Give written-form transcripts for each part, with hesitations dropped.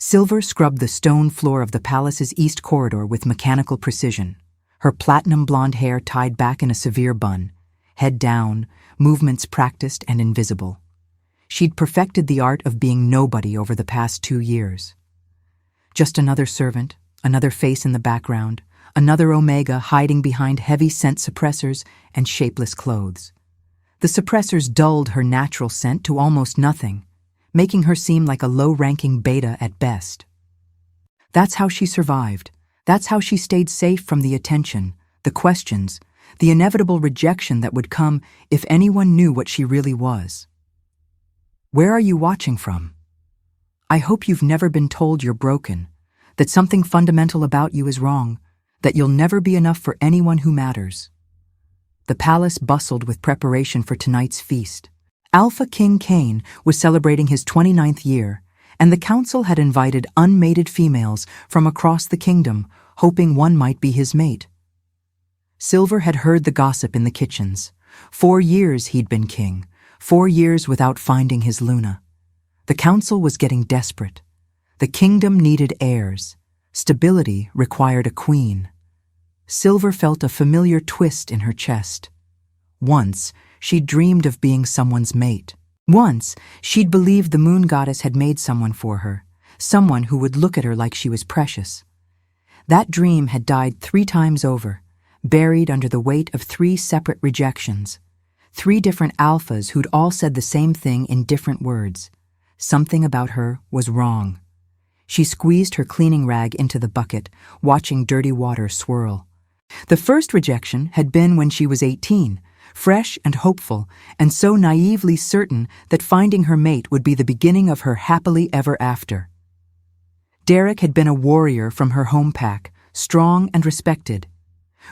Silver scrubbed the stone floor of the palace's east corridor with mechanical precision, her platinum blonde hair tied back in a severe bun, head down, movements practiced and invisible. She'd perfected the art of being nobody over the past 2 years. Just another servant, another face in the background, another Omega hiding behind heavy scent suppressors and shapeless clothes. The suppressors dulled her natural scent to almost nothing, making her seem like a low-ranking beta at best. That's how she survived. That's how she stayed safe from the attention, the questions, the inevitable rejection that would come if anyone knew what she really was. Where are you watching from? I hope you've never been told you're broken, that something fundamental about you is wrong, that you'll never be enough for anyone who matters. The palace bustled with preparation for tonight's feast. Alpha King Cain was celebrating his 29th year, and the council had invited unmated females from across the kingdom, hoping one might be his mate. Silver had heard the gossip in the kitchens. 4 years he'd been king, 4 years without finding his Luna. The council was getting desperate. The kingdom needed heirs. Stability required a queen. Silver felt a familiar twist in her chest. Once, she'd dreamed of being someone's mate. Once, she'd believed the moon goddess had made someone for her, someone who would look at her like she was precious. That dream had died 3 times over, buried under the weight of 3 separate rejections. 3 different alphas who'd all said the same thing in different words. Something about her was wrong. She squeezed her cleaning rag into the bucket, watching dirty water swirl. The first rejection had been when she was 18, fresh and hopeful, and so naively certain that finding her mate would be the beginning of her happily ever after. Derek had been a warrior from her home pack, strong and respected.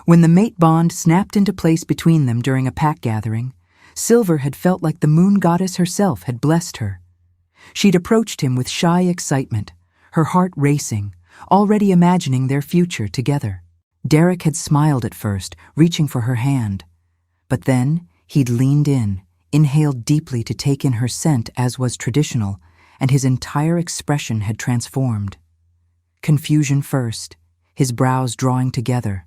When the mate bond snapped into place between them during a pack gathering, Silver had felt like the moon goddess herself had blessed her. She'd approached him with shy excitement, her heart racing, already imagining their future together. Derek had smiled at first, reaching for her hand. But then he'd leaned in, inhaled deeply to take in her scent as was traditional, and his entire expression had transformed. Confusion first, his brows drawing together,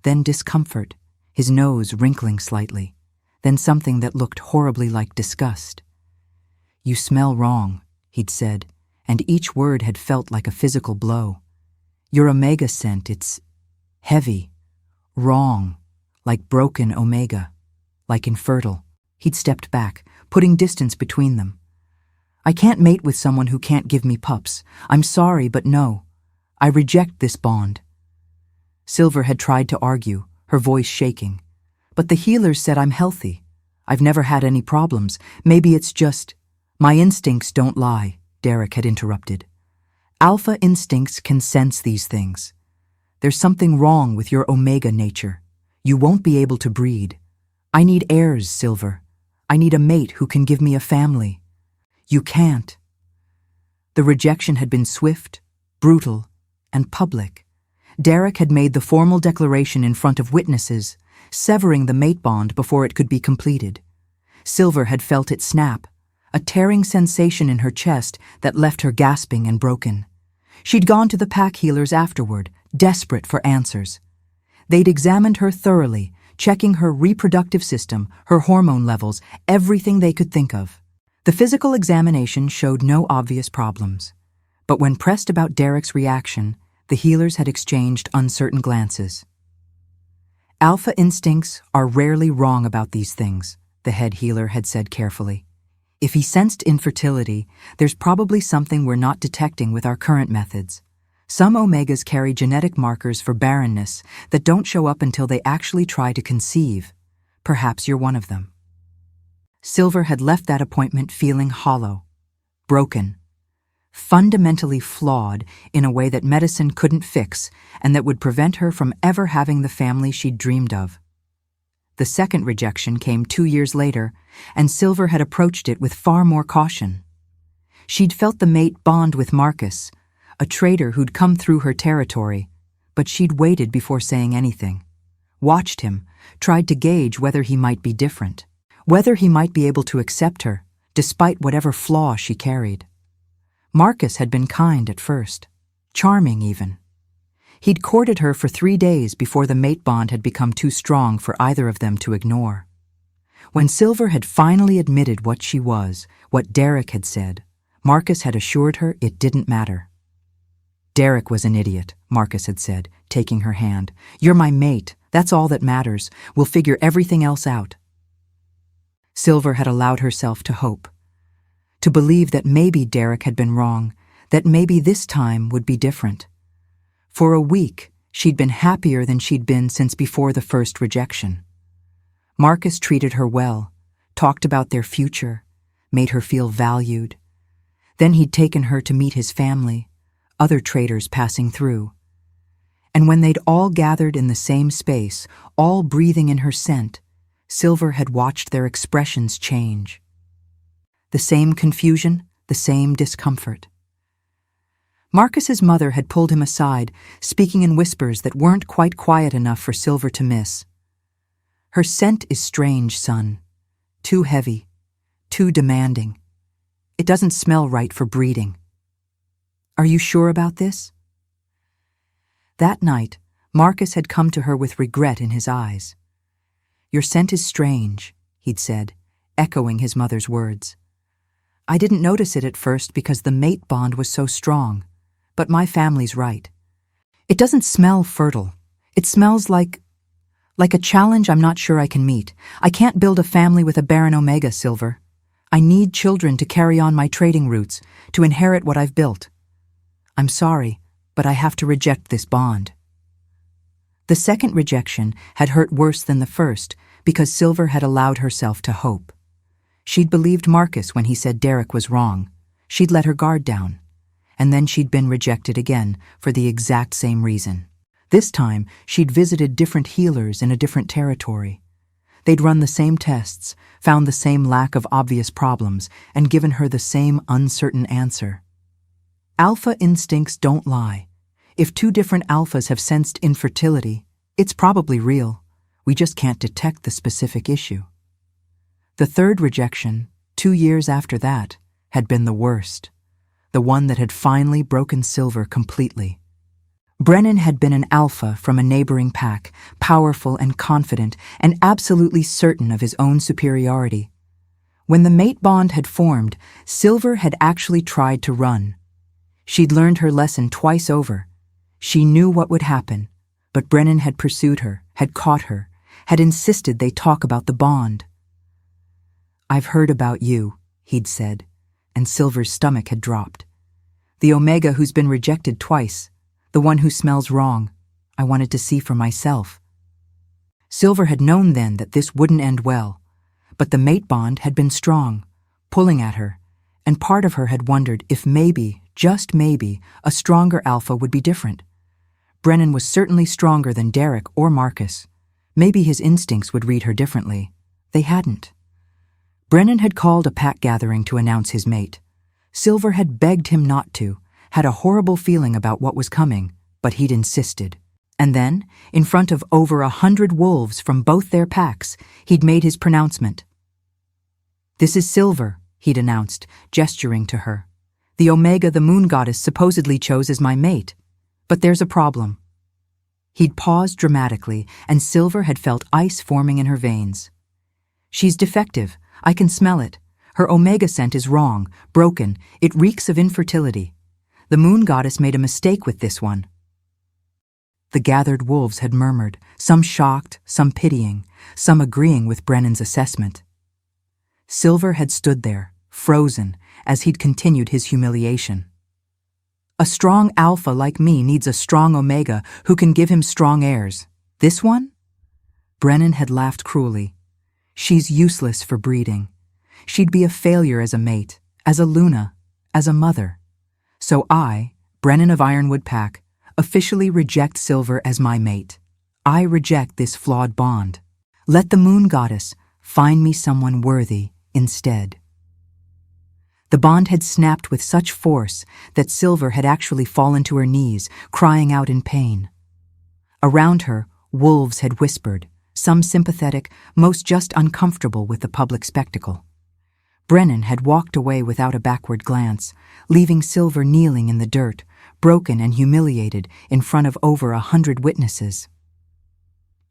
then discomfort, his nose wrinkling slightly, then something that looked horribly like disgust. "You smell wrong," he'd said, and each word had felt like a physical blow. "Your Omega scent, it's heavy, wrong, like broken Omega. Like infertile." He'd stepped back, putting distance between them. "I can't mate with someone who can't give me pups. I'm sorry, but no. I reject this bond." Silver had tried to argue, her voice shaking. "But the healers said I'm healthy. I've never had any problems. Maybe it's just—" "My instincts don't lie," Derek had interrupted. "Alpha instincts can sense these things. There's something wrong with your Omega nature. You won't be able to breed. I need heirs, Silver. I need a mate who can give me a family. You can't." The rejection had been swift, brutal, and public. Derek had made the formal declaration in front of witnesses, severing the mate bond before it could be completed. Silver had felt it snap, a tearing sensation in her chest that left her gasping and broken. She'd gone to the pack healers afterward, desperate for answers. They'd examined her thoroughly, checking her reproductive system, her hormone levels, everything they could think of. The physical examination showed no obvious problems. But when pressed about Derek's reaction, the healers had exchanged uncertain glances. "Alpha instincts are rarely wrong about these things," the head healer had said carefully. "If he sensed infertility, there's probably something we're not detecting with our current methods. Some Omegas carry genetic markers for barrenness that don't show up until they actually try to conceive. Perhaps you're one of them." Silver had left that appointment feeling hollow, broken, fundamentally flawed in a way that medicine couldn't fix and that would prevent her from ever having the family she'd dreamed of. The second rejection came 2 years later, and Silver had approached it with far more caution. She'd felt the mate bond with Marcus, a traitor who'd come through her territory, but she'd waited before saying anything. Watched him, tried to gauge whether he might be different, whether he might be able to accept her, despite whatever flaw she carried. Marcus had been kind at first, charming even. He'd courted her for 3 days before the mate bond had become too strong for either of them to ignore. When Silver had finally admitted what she was, what Derek had said, Marcus had assured her it didn't matter. "Derek was an idiot," Marcus had said, taking her hand. "You're my mate. That's all that matters. We'll figure everything else out." Silver had allowed herself to hope, to believe that maybe Derek had been wrong, that maybe this time would be different. For a week, she'd been happier than she'd been since before the first rejection. Marcus treated her well, talked about their future, made her feel valued. Then he'd taken her to meet his family, other traders passing through. And when they'd all gathered in the same space, all breathing in her scent, Silver had watched their expressions change. The same confusion, the same discomfort. Marcus's mother had pulled him aside, speaking in whispers that weren't quite quiet enough for Silver to miss. "Her scent is strange, son. Too heavy, too demanding. It doesn't smell right for breeding. Are you sure about this?" That night, Marcus had come to her with regret in his eyes. "Your scent is strange," he'd said, echoing his mother's words. "I didn't notice it at first because the mate bond was so strong, but my family's right. It doesn't smell fertile. It smells like a challenge I'm not sure I can meet. I can't build a family with a barren omega, Silver. I need children to carry on my trading routes, to inherit what I've built. I'm sorry, but I have to reject this bond." The second rejection had hurt worse than the first because Silver had allowed herself to hope. She'd believed Marcus when he said Derek was wrong. She'd let her guard down. And then she'd been rejected again for the exact same reason. This time, she'd visited different healers in a different territory. They'd run the same tests, found the same lack of obvious problems, and given her the same uncertain answer. Alpha instincts don't lie. If 2 different alphas have sensed infertility, it's probably real. We just can't detect the specific issue. The third rejection, 2 years after that, had been the worst. The one that had finally broken Silver completely. Brennan had been an alpha from a neighboring pack, powerful and confident, and absolutely certain of his own superiority. When the mate bond had formed, Silver had actually tried to run. She'd learned her lesson twice over. She knew what would happen, but Brennan had pursued her, had caught her, had insisted they talk about the bond. "I've heard about you," he'd said, and Silver's stomach had dropped. "The omega who's been rejected twice. The one who smells wrong. I wanted to see for myself." Silver had known then that this wouldn't end well, but the mate bond had been strong, pulling at her, and part of her had wondered if maybe, just maybe, a stronger alpha would be different. Brennan was certainly stronger than Derek or Marcus. Maybe his instincts would read her differently. They hadn't. Brennan had called a pack gathering to announce his mate. Silver had begged him not to, had a horrible feeling about what was coming, but he'd insisted. And then, in front of over 100 wolves from both their packs, he'd made his pronouncement. "This is Silver," he'd announced, gesturing to her. "The omega the moon goddess supposedly chose as my mate. But there's a problem." He'd paused dramatically, and Silver had felt ice forming in her veins. "She's defective. I can smell it. Her omega scent is wrong, broken. It reeks of infertility. The moon goddess made a mistake with this one." The gathered wolves had murmured, some shocked, some pitying, some agreeing with Brennan's assessment. Silver had stood there, frozen, as he'd continued his humiliation. "A strong alpha like me needs a strong omega who can give him strong heirs. This one?" Brennan had laughed cruelly. "She's useless for breeding. She'd be a failure as a mate, as a Luna, as a mother. So I, Brennan of Ironwood Pack, officially reject Silver as my mate. I reject this flawed bond. Let the moon goddess find me someone worthy instead." The bond had snapped with such force that Silver had actually fallen to her knees, crying out in pain. Around her, wolves had whispered, some sympathetic, most just uncomfortable with the public spectacle. Brennan had walked away without a backward glance, leaving Silver kneeling in the dirt, broken and humiliated in front of over 100 witnesses.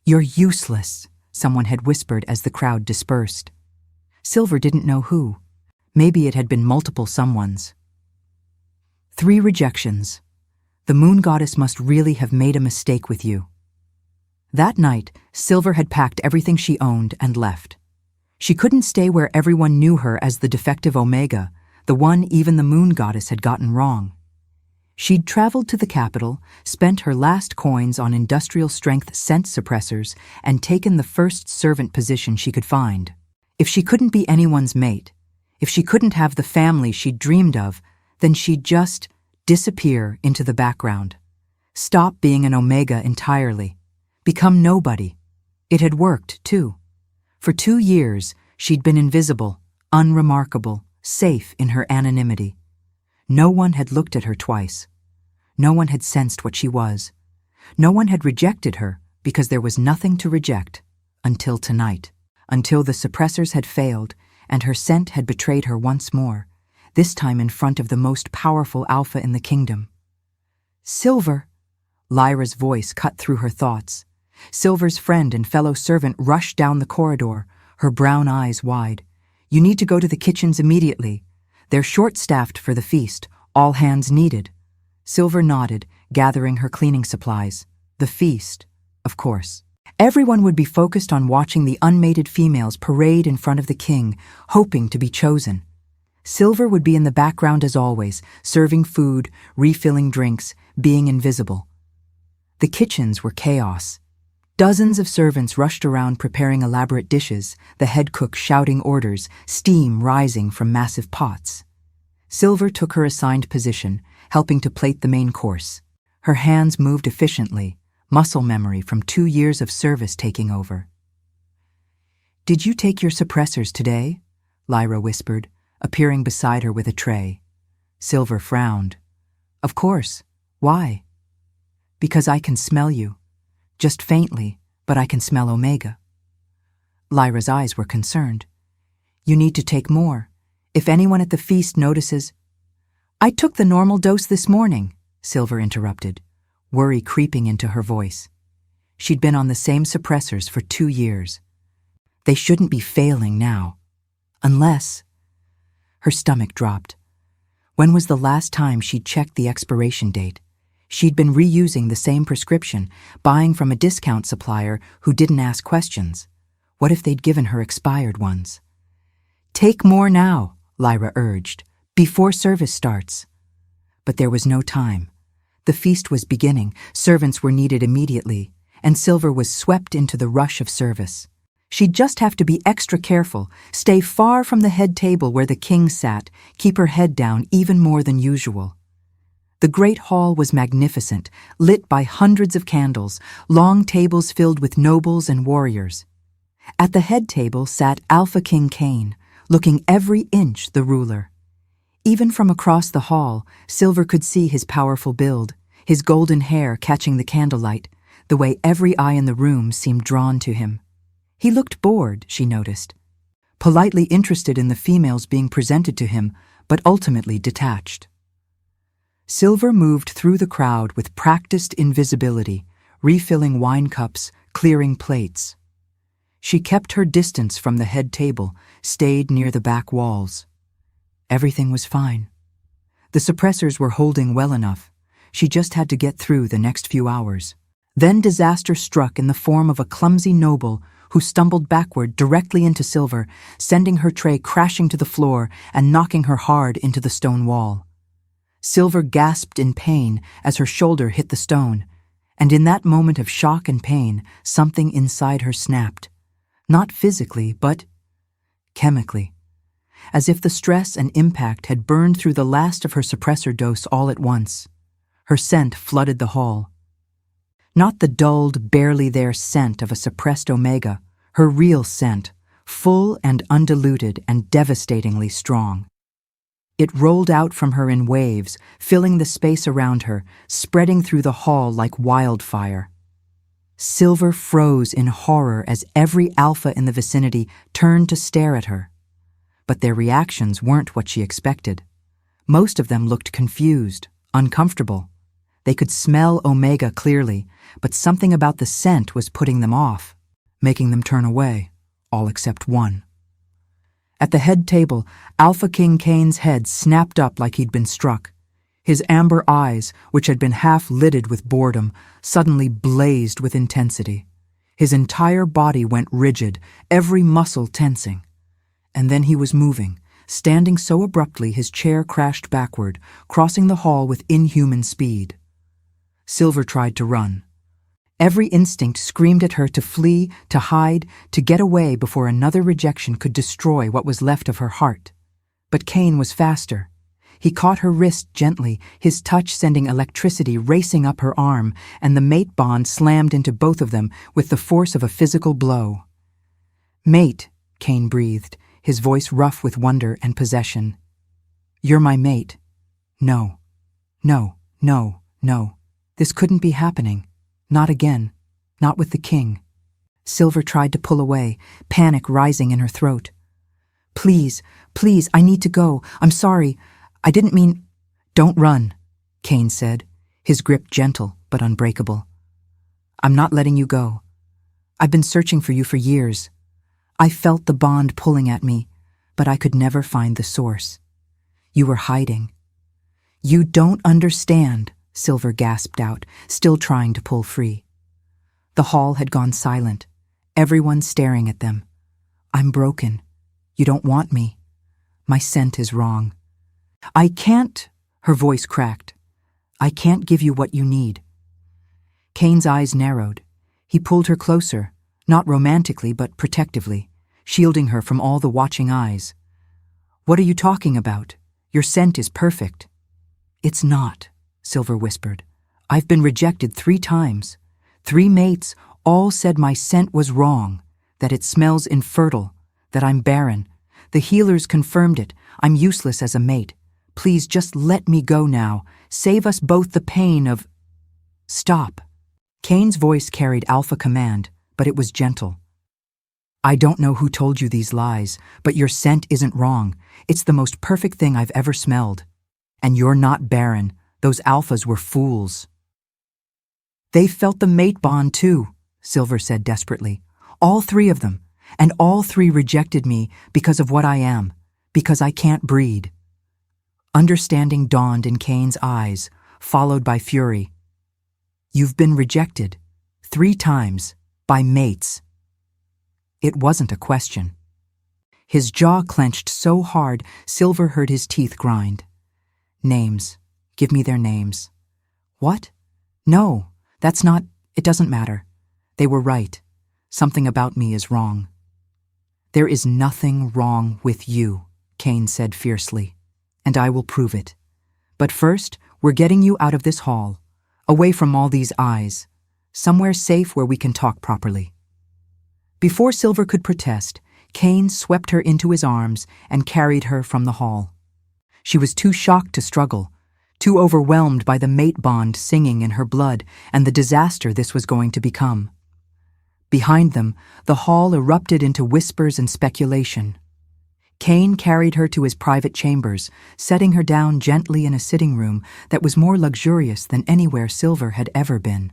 "You're useless," someone had whispered as the crowd dispersed. Silver didn't know who. Maybe it had been multiple someones. 3 rejections. The moon goddess must really have made a mistake with you. That night, Silver had packed everything she owned and left. She couldn't stay where everyone knew her as the defective Omega, the one even the moon goddess had gotten wrong. She'd traveled to the capital, spent her last coins on industrial-strength scent suppressors, and taken the first servant position she could find. If she couldn't be anyone's mate, if she couldn't have the family she'd dreamed of, then she'd just disappear into the background. Stop being an Omega entirely. Become nobody. It had worked, too. For 2 years, she'd been invisible, unremarkable, safe in her anonymity. No one had looked at her twice. No one had sensed what she was. No one had rejected her because there was nothing to reject until tonight, until the suppressors had failed and her scent had betrayed her once more, this time in front of the most powerful alpha in the kingdom. "Silver!" Lyra's voice cut through her thoughts. Silver's friend and fellow servant rushed down the corridor, her brown eyes wide. "You need to go to the kitchens immediately. They're short-staffed for the feast, all hands needed." Silver nodded, gathering her cleaning supplies. The feast, of course. Everyone would be focused on watching the unmated females parade in front of the king, hoping to be chosen. Silver would be in the background as always, serving food, refilling drinks, being invisible. The kitchens were chaos. Dozens of servants rushed around preparing elaborate dishes, the head cook shouting orders, steam rising from massive pots. Silver took her assigned position, helping to plate the main course. Her hands moved efficiently, muscle memory from 2 years of service taking over. "Did you take your suppressors today?" Lyra whispered, appearing beside her with a tray. Silver frowned. "Of course. Why?" "Because I can smell you. Just faintly, but I can smell Omega." Lyra's eyes were concerned. "You need to take more. If anyone at the feast notices—" "I took the normal dose this morning," Silver interrupted, worry creeping into her voice. She'd been on the same suppressors for 2 years. They shouldn't be failing now. Unless— Her stomach dropped. When was the last time she'd checked the expiration date? She'd been reusing the same prescription, buying from a discount supplier who didn't ask questions. What if they'd given her expired ones? "Take more now," Lyra urged, "before service starts." But there was no time. The feast was beginning, servants were needed immediately, and Silver was swept into the rush of service. She'd just have to be extra careful, stay far from the head table where the king sat, keep her head down even more than usual. The great hall was magnificent, lit by hundreds of candles, long tables filled with nobles and warriors. At the head table sat Alpha King Cain, looking every inch the ruler. Even from across the hall, Silver could see his powerful build, his golden hair catching the candlelight, the way every eye in the room seemed drawn to him. He looked bored, she noticed, politely interested in the females being presented to him, but ultimately detached. Silver moved through the crowd with practiced invisibility, refilling wine cups, clearing plates. She kept her distance from the head table, stayed near the back walls. Everything was fine. The suppressors were holding well enough. She just had to get through the next few hours. Then disaster struck in the form of a clumsy noble who stumbled backward directly into Silver, sending her tray crashing to the floor and knocking her hard into the stone wall. Silver gasped in pain as her shoulder hit the stone, and in that moment of shock and pain, something inside her snapped. Not physically, but chemically. As if the stress and impact had burned through the last of her suppressor dose all at once. Her scent flooded the hall. Not the dulled, barely there scent of a suppressed Omega, her real scent, full and undiluted and devastatingly strong. It rolled out from her in waves, filling the space around her, spreading through the hall like wildfire. Silver froze in horror as every alpha in the vicinity turned to stare at her. but their reactions weren't what she expected. Most of them looked confused, uncomfortable. They could smell Omega clearly, but something about the scent was putting them off, making them turn away, all except one. At the head table, Alpha King Kane's head snapped up like he'd been struck. His amber eyes, which had been half-lidded with boredom, suddenly blazed with intensity. His entire body went rigid, every muscle tensing. And then he was moving, standing so abruptly his chair crashed backward, crossing the hall with inhuman speed. Silver tried to run. Every instinct screamed at her to flee, to hide, to get away before another rejection could destroy what was left of her heart. But Kane was faster. He caught her wrist gently, his touch sending electricity racing up her arm, and the mate bond slammed into both of them with the force of a physical blow. "Mate," Kane breathed, his voice rough with wonder and possession. "You're my mate." No. No, no, no. This couldn't be happening. Not again. Not with the king. Silver tried to pull away, panic rising in her throat. "Please, please, I need to go. I'm sorry. I didn't mean—" "Don't run," Kane said, his grip gentle but unbreakable. "I'm not letting you go. I've been searching for you for years. I felt the bond pulling at me, but I could never find the source. You were hiding." "You don't understand," Silver gasped out, still trying to pull free. The hall had gone silent, everyone staring at them. "I'm broken. You don't want me. My scent is wrong." "I can't," her voice cracked. "I can't give you what you need." Kane's eyes narrowed. He pulled her closer, not romantically but protectively, shielding her from all the watching eyes. "What are you talking about? Your scent is perfect." "It's not," Silver whispered. "I've been rejected 3 times. 3 mates all said my scent was wrong, that it smells infertile, that I'm barren. The healers confirmed it. I'm useless as a mate. Please just let me go now. Save us both the pain of—" "Stop." Kane's voice carried alpha command, but it was gentle. "I don't know who told you these lies, but your scent isn't wrong. It's the most perfect thing I've ever smelled. And you're not barren. Those alphas were fools." "They felt the mate bond too," Silver said desperately. "All 3 of them. And all 3 rejected me because of what I am, because I can't breed." Understanding dawned in Kane's eyes, followed by fury. "You've been rejected 3 times by mates." It wasn't a question. His jaw clenched so hard, Silver heard his teeth grind. "Names. Give me their names." "What? No, that's not— It doesn't matter. They were right. Something about me is wrong." "There is nothing wrong with you," Kane said fiercely, "and I will prove it. But first, we're getting you out of this hall, away from all these eyes, somewhere safe where we can talk properly." Before Silver could protest, Kane swept her into his arms and carried her from the hall. She was too shocked to struggle, too overwhelmed by the mate bond singing in her blood and the disaster this was going to become. Behind them, the hall erupted into whispers and speculation. Kane carried her to his private chambers, setting her down gently in a sitting room that was more luxurious than anywhere Silver had ever been.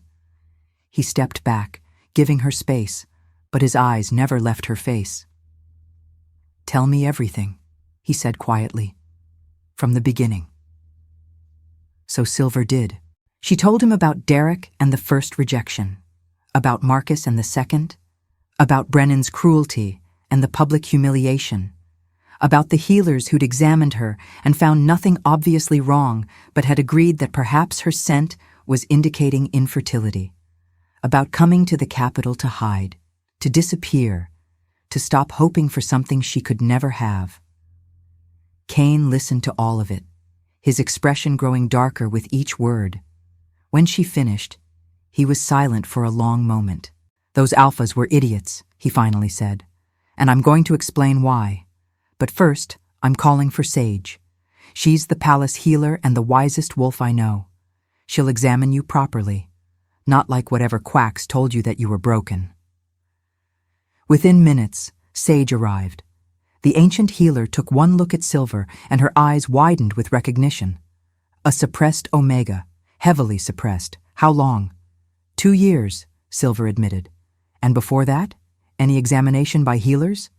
He stepped back, giving her space, but his eyes never left her face. "Tell me everything," he said quietly, "from the beginning." So Silver did. She told him about Derek and the first rejection, about Marcus and the second, about Brennan's cruelty and the public humiliation, about the healers who'd examined her and found nothing obviously wrong but had agreed that perhaps her scent was indicating infertility, about coming to the capital to hide, to disappear, to stop hoping for something she could never have. Kane listened to all of it, his expression growing darker with each word. When she finished, he was silent for a long moment. "Those alphas were idiots," he finally said, "and I'm going to explain why. But first, I'm calling for Sage. She's the palace healer and the wisest wolf I know. She'll examine you properly, not like whatever quacks told you that you were broken." Within minutes, Sage arrived. The ancient healer took one look at Silver, and her eyes widened with recognition. A suppressed omega, heavily suppressed. How long? 2 years, Silver admitted. And before that? Any examination by healers?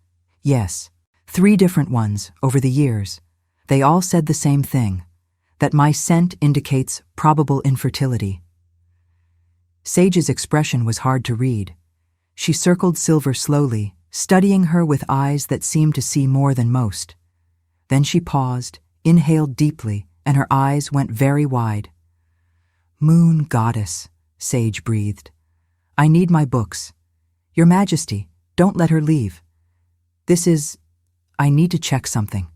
Yes, 3 different ones over the years. They all said the same thing, that my scent indicates probable infertility. Sage's expression was hard to read. She circled Silver slowly, studying her with eyes that seemed to see more than most. Then she paused, inhaled deeply, and her eyes went very wide. "Moon goddess," Sage breathed. "I need my books. Your Majesty, don't let her leave. I need to check something."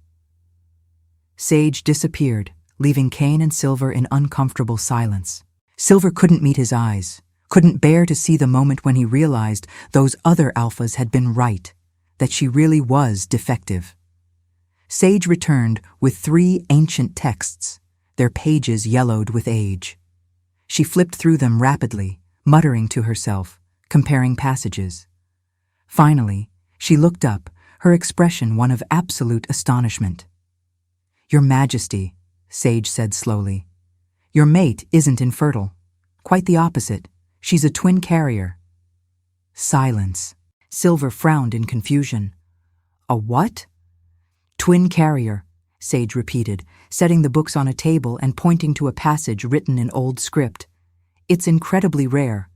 Sage disappeared, leaving Cain and Silver in uncomfortable silence. Silver couldn't meet his eyes, couldn't bear to see the moment when he realized those other alphas had been right, that she really was defective. Sage returned with 3 ancient texts, their pages yellowed with age. She flipped through them rapidly, muttering to herself, comparing passages. Finally, she looked up, her expression one of absolute astonishment. "Your Majesty," Sage said slowly, "your mate isn't infertile. Quite the opposite. She's a twin carrier." Silence. Silver frowned in confusion. "A what?" "Twin carrier," Sage repeated, setting the books on a table and pointing to a passage written in old script. "It's incredibly rare.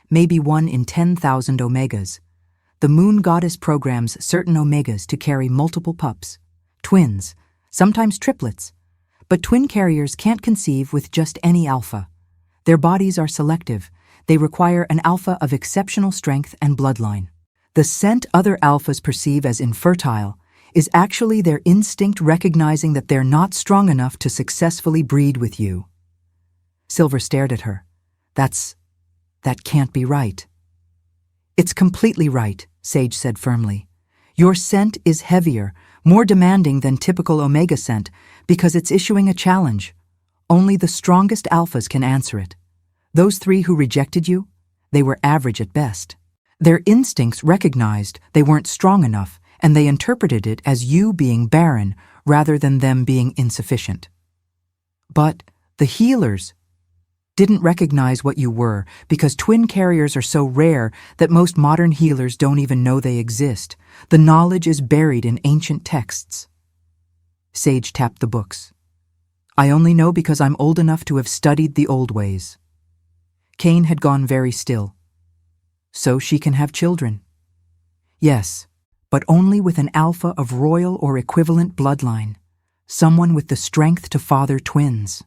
Maybe 1 in 10,000 omegas. The moon goddess programs certain omegas to carry multiple pups. Twins, sometimes triplets. But twin carriers can't conceive with just any alpha. Their bodies are selective. They require an alpha of exceptional strength and bloodline. The scent other alphas perceive as infertile is actually their instinct recognizing that they're not strong enough to successfully breed with you." Silver stared at her. That can't be right." "It's completely right," Sage said firmly. "Your scent is heavier, more demanding than typical omega scent because it's issuing a challenge. Only the strongest alphas can answer it. Those 3 who rejected you, they were average at best. Their instincts recognized they weren't strong enough, and they interpreted it as you being barren rather than them being insufficient. But the healers didn't recognize what you were because twin carriers are so rare that most modern healers don't even know they exist. The knowledge is buried in ancient texts." Sage tapped the books. "I only know because I'm old enough to have studied the old ways." Cain had gone very still. "So she can have children?" "Yes, but only with an alpha of royal or equivalent bloodline, someone with the strength to father twins."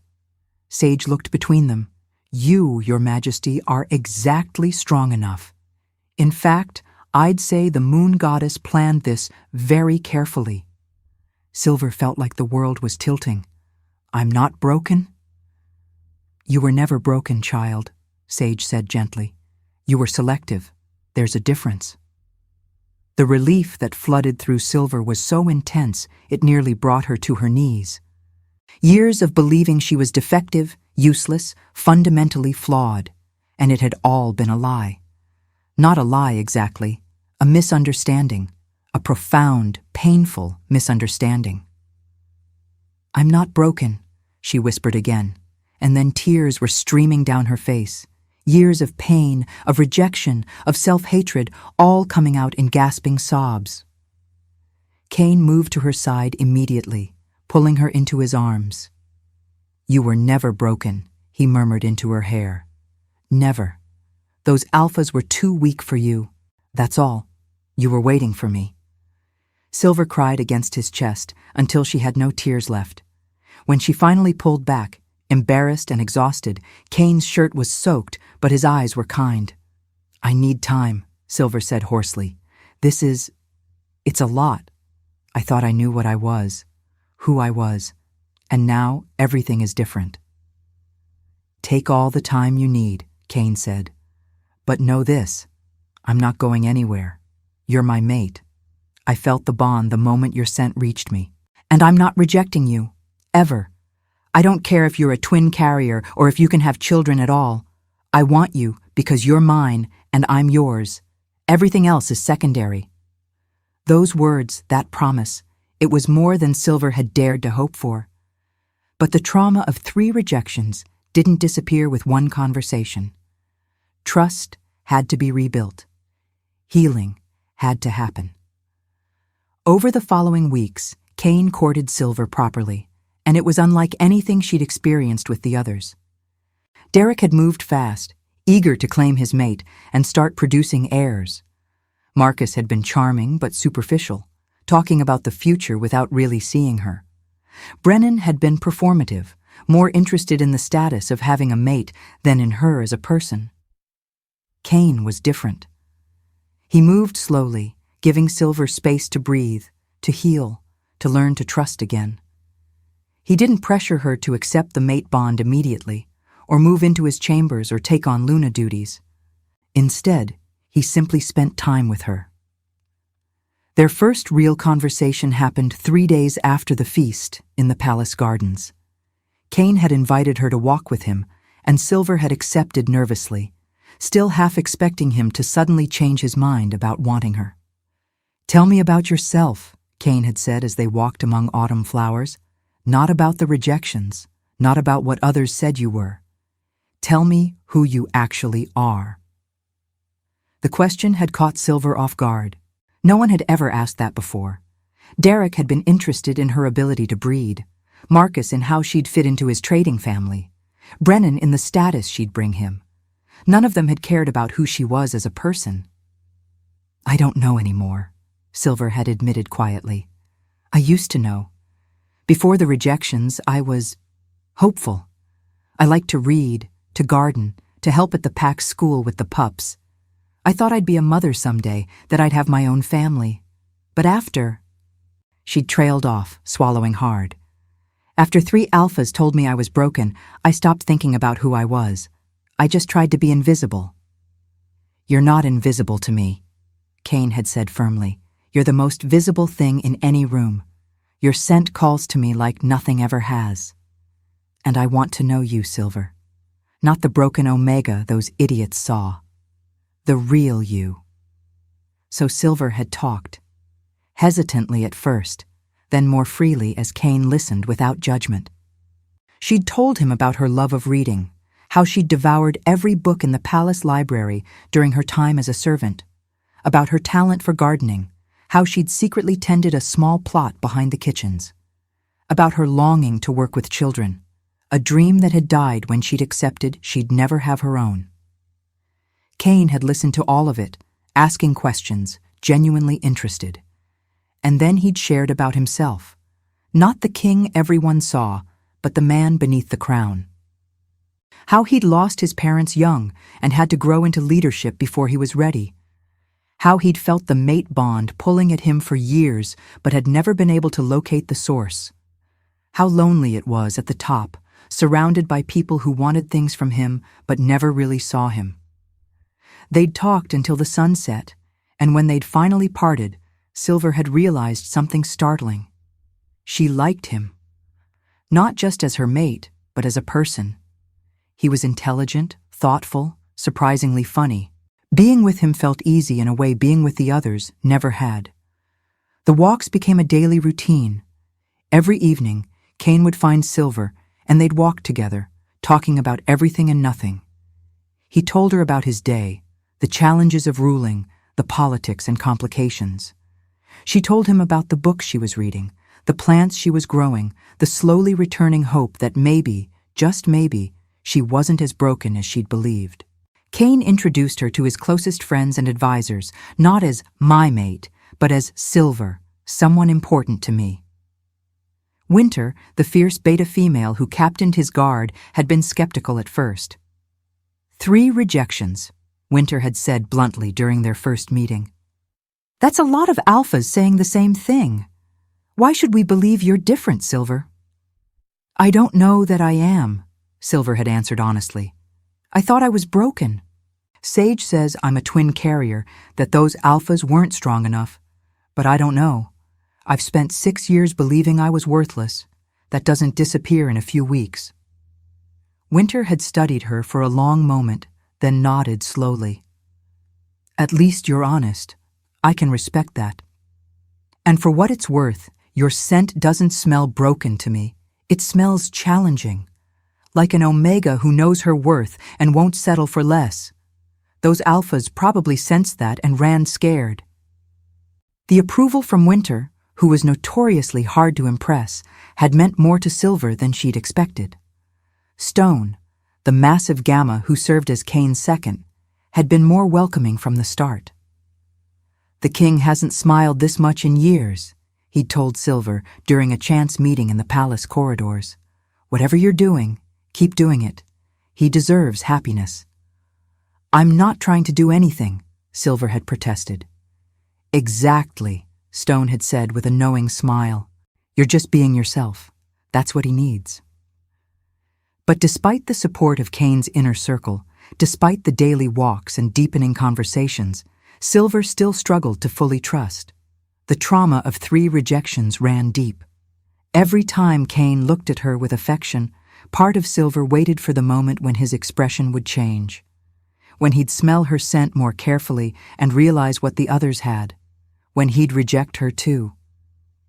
Sage looked between them. "You, Your Majesty, are exactly strong enough. In fact, I'd say the moon goddess planned this very carefully." Silver felt like the world was tilting. "I'm not broken?" "You were never broken, child," Sage said gently. "You were selective. There's a difference." The relief that flooded through Silver was so intense it nearly brought her to her knees. Years of believing she was defective, useless, fundamentally flawed, and it had all been a lie. Not a lie exactly, a misunderstanding, a profound, painful misunderstanding. "I'm not broken," she whispered again, and then tears were streaming down her face. Years of pain, of rejection, of self-hatred, all coming out in gasping sobs. Cain moved to her side immediately, pulling her into his arms. "You were never broken," he murmured into her hair. "Never. Those alphas were too weak for you. That's all. You were waiting for me." Silver cried against his chest until she had no tears left. When she finally pulled back, embarrassed and exhausted, Cain's shirt was soaked, but his eyes were kind. "I need time," Silver said hoarsely. It's a lot. I thought I knew what I was, who I was, and now everything is different." "Take all the time you need," Cain said. "But know this, I'm not going anywhere. You're my mate. I felt the bond the moment your scent reached me. And I'm not rejecting you, ever. I don't care if you're a twin carrier or if you can have children at all. I want you because you're mine and I'm yours. Everything else is secondary." Those words, that promise, it was more than Silver had dared to hope for. But the trauma of 3 rejections didn't disappear with one conversation. Trust had to be rebuilt. Healing had to happen. Over the following weeks, Cain courted Silver properly, and it was unlike anything she'd experienced with the others. Derek had moved fast, eager to claim his mate and start producing heirs. Marcus had been charming but superficial, talking about the future without really seeing her. Brennan had been performative, more interested in the status of having a mate than in her as a person. Cain was different. He moved slowly, giving Silver space to breathe, to heal, to learn to trust again. He didn't pressure her to accept the mate bond immediately, or move into his chambers or take on Luna duties. Instead, he simply spent time with her. Their first real conversation happened 3 days after the feast in the palace gardens. Cain had invited her to walk with him, and Silver had accepted nervously, still half expecting him to suddenly change his mind about wanting her. "Tell me about yourself," Cain had said as they walked among autumn flowers. "Not about the rejections, not about what others said you were. Tell me who you actually are." The question had caught Silver off guard. No one had ever asked that before. Derek had been interested in her ability to breed, Marcus in how she'd fit into his trading family, Brennan in the status she'd bring him. None of them had cared about who she was as a person. "I don't know anymore," Silver had admitted quietly. "I used to know. Before the rejections, I was hopeful. I liked to read, to garden, to help at the pack school with the pups. I thought I'd be a mother someday, that I'd have my own family. But after—" She'd trailed off, swallowing hard. "After 3 alphas told me I was broken, I stopped thinking about who I was. I just tried to be invisible." "You're not invisible to me," Cain had said firmly. "You're the most visible thing in any room. Your scent calls to me like nothing ever has. And I want to know you, Silver. Not the broken Omega those idiots saw. The real you." So Silver had talked. Hesitantly at first, then more freely as Cain listened without judgment. She'd told him about her love of reading, how she'd devoured every book in the palace library during her time as a servant, about her talent for gardening, how she'd secretly tended a small plot behind the kitchens, about her longing to work with children, a dream that had died when she'd accepted she'd never have her own. Cain had listened to all of it, asking questions, genuinely interested. And then he'd shared about himself, not the king everyone saw, but the man beneath the crown. How he'd lost his parents young and had to grow into leadership before he was ready. How he'd felt the mate bond pulling at him for years but had never been able to locate the source. How lonely it was at the top, surrounded by people who wanted things from him but never really saw him. They'd talked until the sun set, and when they'd finally parted, Silver had realized something startling. She liked him. Not just as her mate, but as a person. He was intelligent, thoughtful, surprisingly funny. Being with him felt easy in a way being with the others never had. The walks became a daily routine. Every evening, Cain would find Silver, and they'd walk together, talking about everything and nothing. He told her about his day, the challenges of ruling, the politics and complications. She told him about the books she was reading, the plants she was growing, the slowly returning hope that maybe, just maybe, she wasn't as broken as she'd believed. Cain introduced her to his closest friends and advisors, not as my mate, but as Silver, someone important to me. Winter, the fierce beta female who captained his guard, had been skeptical at first. 3 rejections, Winter had said bluntly during their first meeting. "That's a lot of alphas saying the same thing. Why should we believe you're different, Silver?" "I don't know that I am," Silver had answered honestly. "I thought I was broken. Sage says I'm a twin carrier, that those alphas weren't strong enough. But I don't know. I've spent 6 years believing I was worthless. That doesn't disappear in a few weeks." Winter had studied her for a long moment, then nodded slowly. "At least you're honest. I can respect that." And for what it's worth, your scent doesn't smell broken to me. It smells challenging, like an omega who knows her worth and won't settle for less. Those alphas probably sensed that and ran scared. The approval from Winter, who was notoriously hard to impress, had meant more to Silver than she'd expected. Stone, the massive gamma who served as Kane's second, had been more welcoming from the start. The king hasn't smiled this much in years, he'd told Silver during a chance meeting in the palace corridors. Whatever you're doing, keep doing it. He deserves happiness. I'm not trying to do anything, Silver had protested. Exactly, Stone had said with a knowing smile. You're just being yourself. That's what he needs. But despite the support of Kane's inner circle, despite the daily walks and deepening conversations, Silver still struggled to fully trust. The trauma of 3 rejections ran deep. Every time Kane looked at her with affection, part of Silver waited for the moment when his expression would change, when he'd smell her scent more carefully and realize what the others had, when he'd reject her too.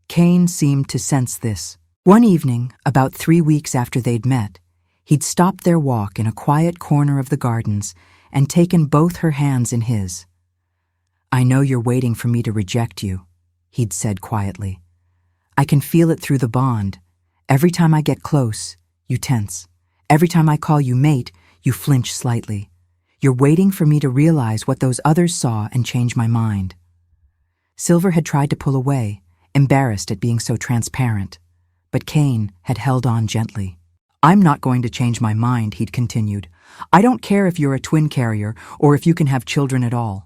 Kane seemed to sense this. One evening, about 3 weeks after they'd met, he'd stopped their walk in a quiet corner of the gardens and taken both her hands in his. I know you're waiting for me to reject you, he'd said quietly. I can feel it through the bond. Every time I get close, you tense. Every time I call you mate, you flinch slightly. You're waiting for me to realize what those others saw and change my mind. Silver had tried to pull away, embarrassed at being so transparent, but Kane had held on gently. I'm not going to change my mind, he'd continued. I don't care if you're a twin carrier or if you can have children at all.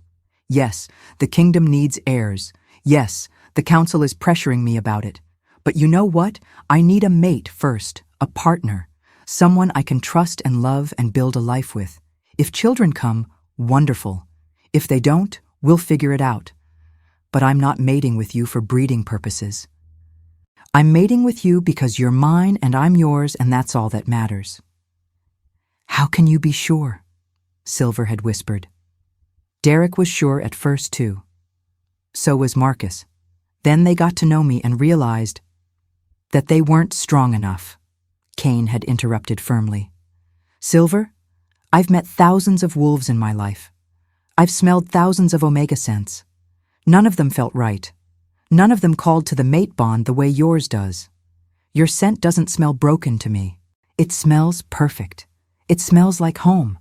Yes, the kingdom needs heirs. Yes, the council is pressuring me about it. But you know what? I need a mate first, a partner, someone I can trust and love and build a life with. If children come, wonderful. If they don't, we'll figure it out. But I'm not mating with you for breeding purposes. I'm mating with you because you're mine and I'm yours, and that's all that matters. How can you be sure? Silver had whispered. Derek was sure at first too. So was Marcus. Then they got to know me and realized that they weren't strong enough. Kane had interrupted firmly. Silver, I've met thousands of wolves in my life. I've smelled thousands of omega scents. None of them felt right. None of them called to the mate bond the way yours does. Your scent doesn't smell broken to me. It smells perfect. It smells like home.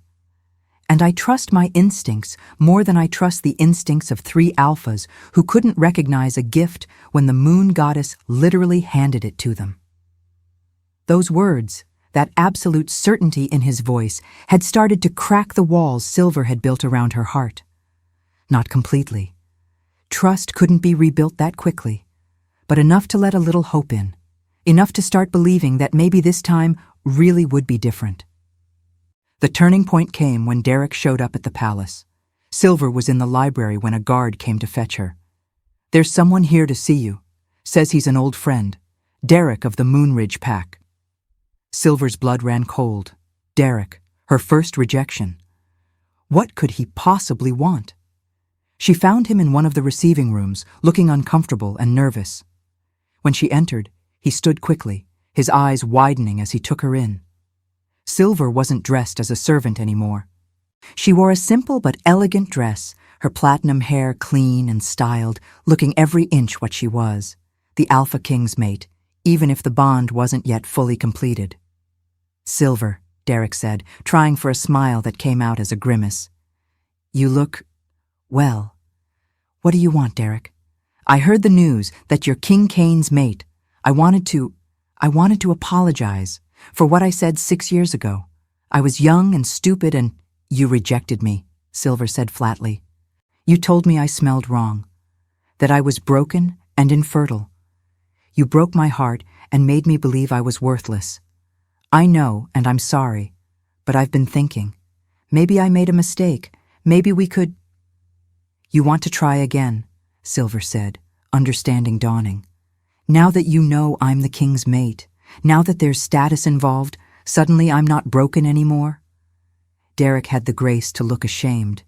And I trust my instincts more than I trust the instincts of 3 alphas who couldn't recognize a gift when the moon goddess literally handed it to them. Those words, that absolute certainty in his voice, had started to crack the walls Silver had built around her heart. Not completely. Trust couldn't be rebuilt that quickly, but enough to let a little hope in, enough to start believing that maybe this time really would be different. The turning point came when Derek showed up at the palace. Silver was in the library when a guard came to fetch her. There's someone here to see you. Says he's an old friend. Derek of the Moonridge Pack. Silver's blood ran cold. Derek, her first rejection. What could he possibly want? She found him in one of the receiving rooms, looking uncomfortable and nervous. When she entered, he stood quickly, his eyes widening as he took her in. Silver wasn't dressed as a servant anymore. She wore a simple but elegant dress, her platinum hair clean and styled, looking every inch what she was, the Alpha King's mate, even if the bond wasn't yet fully completed. Silver, Derek said, trying for a smile that came out as a grimace. You look, well. What do you want, Derek? I heard the news that you're King Kane's mate. I wanted to apologize for what I said 6 years ago. I was young and stupid and you rejected me, Silver said flatly. You told me I smelled wrong, that I was broken and infertile. You broke my heart and made me believe I was worthless. I know, and I'm sorry, but I've been thinking. Maybe I made a mistake. Maybe we could... You want to try again, Silver said, understanding dawning. Now that you know I'm the king's mate, now that there's status involved, suddenly I'm not broken anymore? Derek had the grace to look ashamed.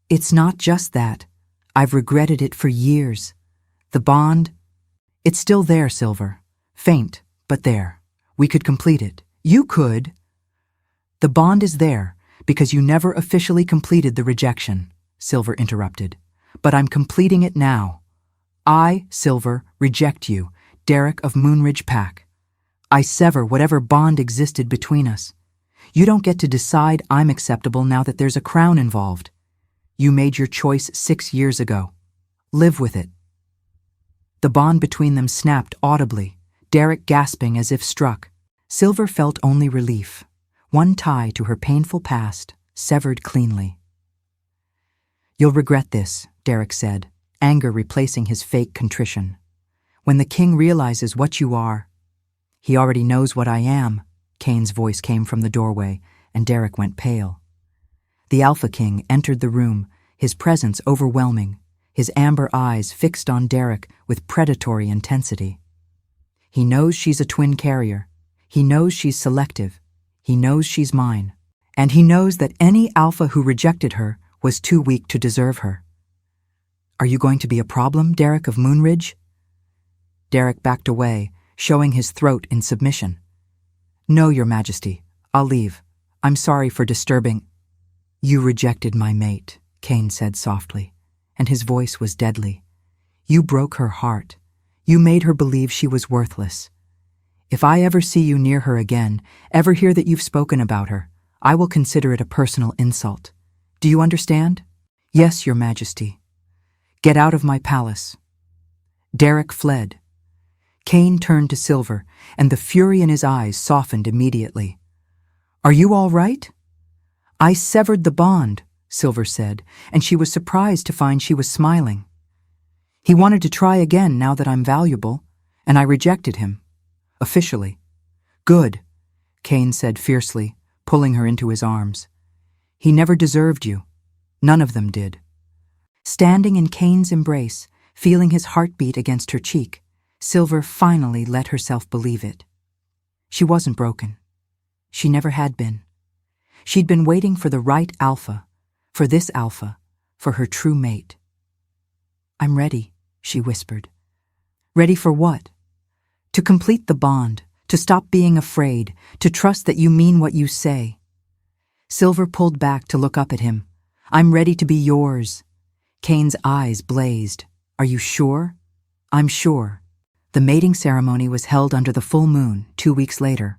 It's not just that. I've regretted it for years. The bond, It's still there, Silver. Faint, but there. We could complete it. You could. The bond is there because you never officially completed the rejection, Silver interrupted. But I'm completing it now. I, Silver, reject you, Derek of Moonridge Pack. I sever whatever bond existed between us. You don't get to decide I'm acceptable now that there's a crown involved. You made your choice 6 years ago. Live with it. The bond between them snapped audibly, Derek gasping as if struck. Silver felt only relief. One tie to her painful past, severed cleanly. You'll regret this, Derek said, anger replacing his fake contrition. When the king realizes what you are. He already knows what I am, Kane's voice came from the doorway, and Derek went pale. The Alpha King entered the room, his presence overwhelming, his amber eyes fixed on Derek with predatory intensity. He knows she's a twin carrier. He knows she's selective. He knows she's mine. And he knows that any Alpha who rejected her was too weak to deserve her. Are you going to be a problem, Derek of Moonridge? Derek backed away, showing his throat in submission. No, Your Majesty. I'll leave. I'm sorry for disturbing. You rejected my mate, Kane said softly, and his voice was deadly. You broke her heart. You made her believe she was worthless. If I ever see you near her again, ever hear that you've spoken about her, I will consider it a personal insult. Do you understand? Yes, Your Majesty. Get out of my palace. Derek fled. Kane turned to Silver, and the fury in his eyes softened immediately. Are you all right? I severed the bond, Silver said, and she was surprised to find she was smiling. He wanted to try again now that I'm valuable, and I rejected him. Officially. Good, Kane said fiercely, pulling her into his arms. He never deserved you. None of them did. Standing in Kane's embrace, feeling his heartbeat against her cheek, Silver finally let herself believe it. She wasn't broken. She never had been. She'd been waiting for the right Alpha, for this Alpha, for her true mate. I'm ready, she whispered. Ready for what? To complete the bond, to stop being afraid, to trust that you mean what you say. Silver pulled back to look up at him. I'm ready to be yours. Kane's eyes blazed. Are you sure? I'm sure. The mating ceremony was held under the full moon 2 weeks later.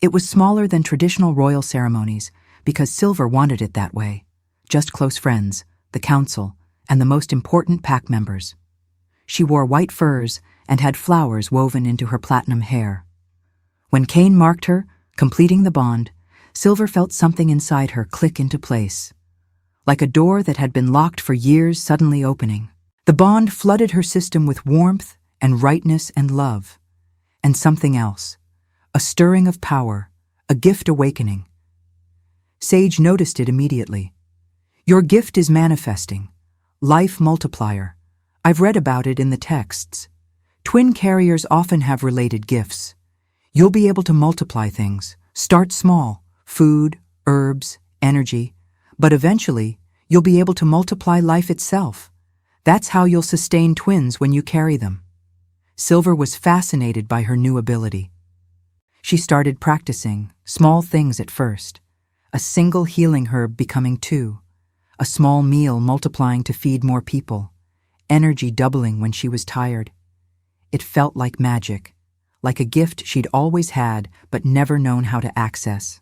It was smaller than traditional royal ceremonies because Silver wanted it that way. Just close friends, the council, and the most important pack members. She wore white furs and had flowers woven into her platinum hair. When Kane marked her, completing the bond, Silver felt something inside her click into place. Like a door that had been locked for years suddenly opening. The bond flooded her system with warmth and rightness and love. And something else. A stirring of power, a gift awakening. Sage noticed it immediately. Your gift is manifesting. Life multiplier. I've read about it in the texts. Twin carriers often have related gifts. You'll be able to multiply things. Start small. Food, herbs, energy. But eventually, you'll be able to multiply life itself. That's how you'll sustain twins when you carry them. Silver was fascinated by her new ability. She started practicing, small things at first. A single healing herb becoming 2. A small meal multiplying to feed more people. Energy doubling when she was tired. It felt like magic, like a gift she'd always had but never known how to access.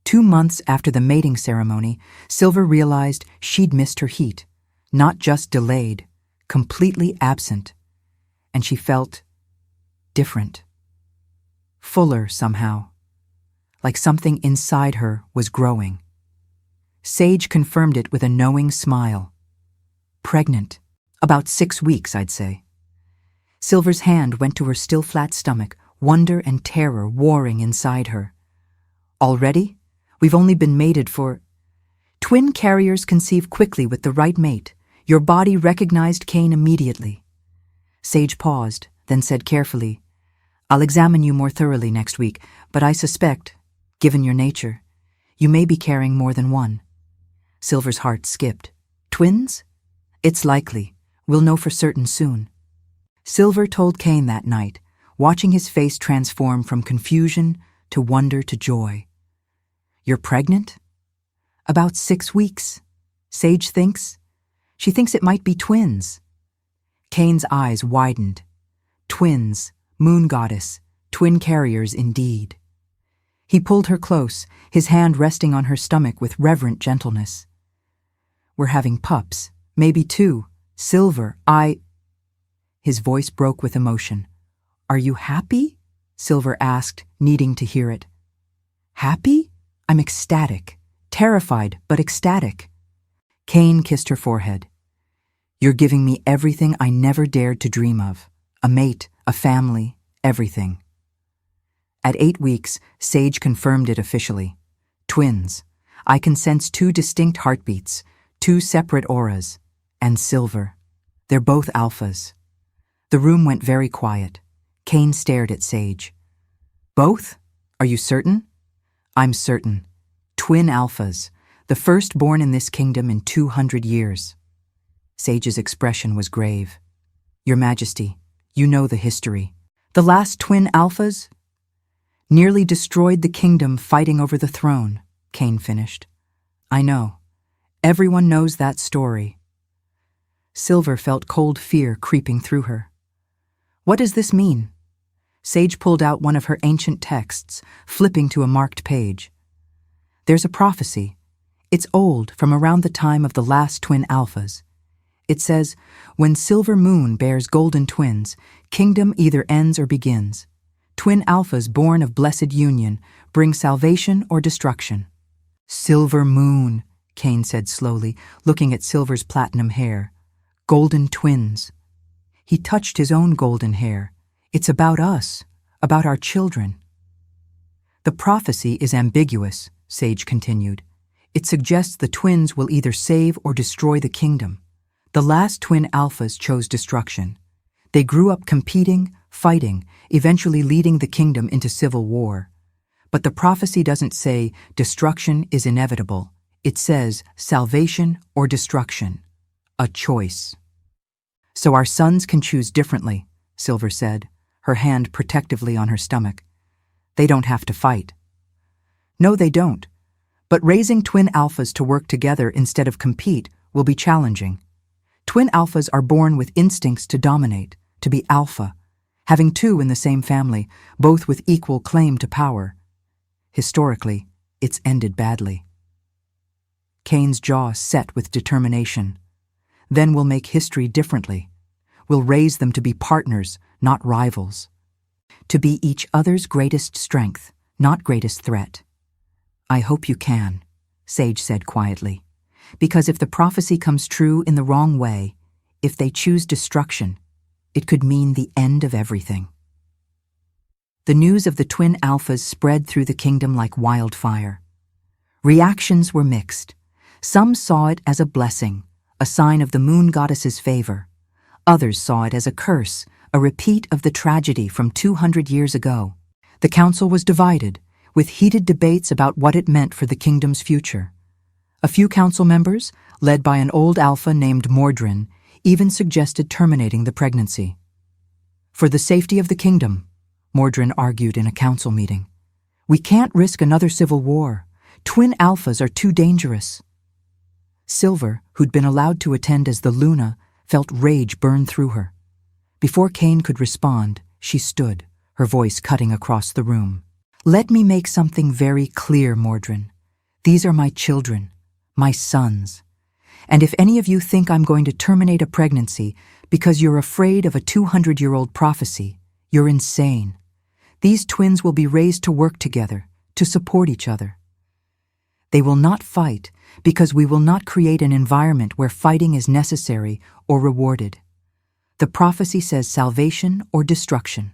2 months after the mating ceremony, Silver realized she'd missed her heat. Not just delayed, completely absent. And she felt different. Fuller somehow. Like something inside her was growing. Sage confirmed it with a knowing smile. Pregnant. About 6 weeks, I'd say. Silver's hand went to her still flat stomach, wonder and terror warring inside her. Already? We've only been mated for... Twin carriers conceive quickly with the right mate. Your body recognized Kane immediately. Sage paused, then said carefully, I'll examine you more thoroughly next week, but I suspect, given your nature, you may be carrying more than one. Silver's heart skipped. Twins? It's likely. We'll know for certain soon. Silver told Cain that night, watching his face transform from confusion to wonder to joy. "You're pregnant?" "About 6 weeks. Sage thinks. She thinks it might be twins." Cain's eyes widened. Twins, moon goddess, twin carriers indeed. He pulled her close, his hand resting on her stomach with reverent gentleness. "We're having pups, maybe 2. Silver, His voice broke with emotion. "Are you happy?" Silver asked, needing to hear it. "Happy? I'm ecstatic. Terrified, but ecstatic." Cain kissed her forehead. "You're giving me everything I never dared to dream of. A mate, a family, everything." At 8 weeks, Sage confirmed it officially. Twins. I can sense 2 distinct heartbeats, 2 separate auras. And Silver. They're both alphas. The room went very quiet. Cain stared at Sage. "Both? Are you certain?" "I'm certain. Twin alphas, the first born in this kingdom in 200 years. Sage's expression was grave. "Your Majesty, you know the history. The last twin alphas nearly destroyed the kingdom fighting over the throne," Cain finished. "I know. Everyone knows that story." Silver felt cold fear creeping through her. "What does this mean?" Sage pulled out one of her ancient texts, flipping to a marked page. "There's a prophecy. It's old, from around the time of the last twin alphas. It says, when Silver Moon bears golden twins, kingdom either ends or begins. Twin alphas born of blessed union bring salvation or destruction." "Silver Moon," Cain said slowly, looking at Silver's platinum hair. "Golden twins." He touched his own golden hair. "It's about us, about our children." "The prophecy is ambiguous," Sage continued. "It suggests the twins will either save or destroy the kingdom. The last twin alphas chose destruction. They grew up competing, fighting, eventually leading the kingdom into civil war. But the prophecy doesn't say destruction is inevitable. It says salvation or destruction. A choice." "So our sons can choose differently," Silver said, her hand protectively on her stomach. "They don't have to fight." "No, they don't. But raising twin alphas to work together instead of compete will be challenging. Twin alphas are born with instincts to dominate, to be alpha, having 2 in the same family, both with equal claim to power. Historically, it's ended badly." Cain's jaw set with determination. "Then we'll make history differently. We'll raise them to be partners, not rivals. To be each other's greatest strength, not greatest threat." "I hope you can," Sage said quietly. "Because if the prophecy comes true in the wrong way, if they choose destruction, it could mean the end of everything." The news of the twin alphas spread through the kingdom like wildfire. Reactions were mixed. Some saw it as a blessing, a sign of the moon goddess's favor. Others saw it as a curse, a repeat of the tragedy from 200 years ago. The council was divided, with heated debates about what it meant for the kingdom's future. A few council members, led by an old alpha named Mordrin, even suggested terminating the pregnancy. "For the safety of the kingdom," Mordrin argued in a council meeting. "We can't risk another civil war. Twin alphas are too dangerous." Silver, who'd been allowed to attend as the Luna, felt rage burn through her. Before Cain could respond, she stood, her voice cutting across the room. "Let me make something very clear, Mordrin. These are my children, my sons. And if any of you think I'm going to terminate a pregnancy because you're afraid of a 200-year-old prophecy, you're insane. These twins will be raised to work together, to support each other. They will not fight because we will not create an environment where fighting is necessary or rewarded. The prophecy says salvation or destruction.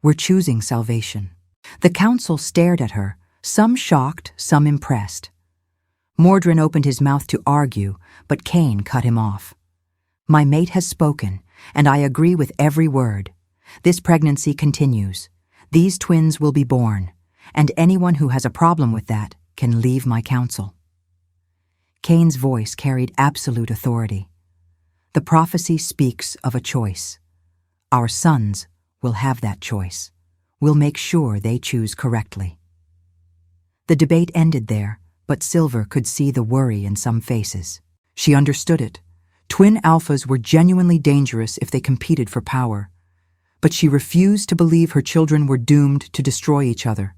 We're choosing salvation." The council stared at her, some shocked, some impressed. Mordrin opened his mouth to argue, but Cain cut him off. "My mate has spoken, and I agree with every word. This pregnancy continues. These twins will be born, and anyone who has a problem with that can leave my council." Cain's voice carried absolute authority. "The prophecy speaks of a choice. Our sons will have that choice. We'll make sure they choose correctly. The debate ended there, but Silver could see the worry in some faces. She understood it. Twin alphas were genuinely dangerous if they competed for power. But she refused to believe her children were doomed to destroy each other.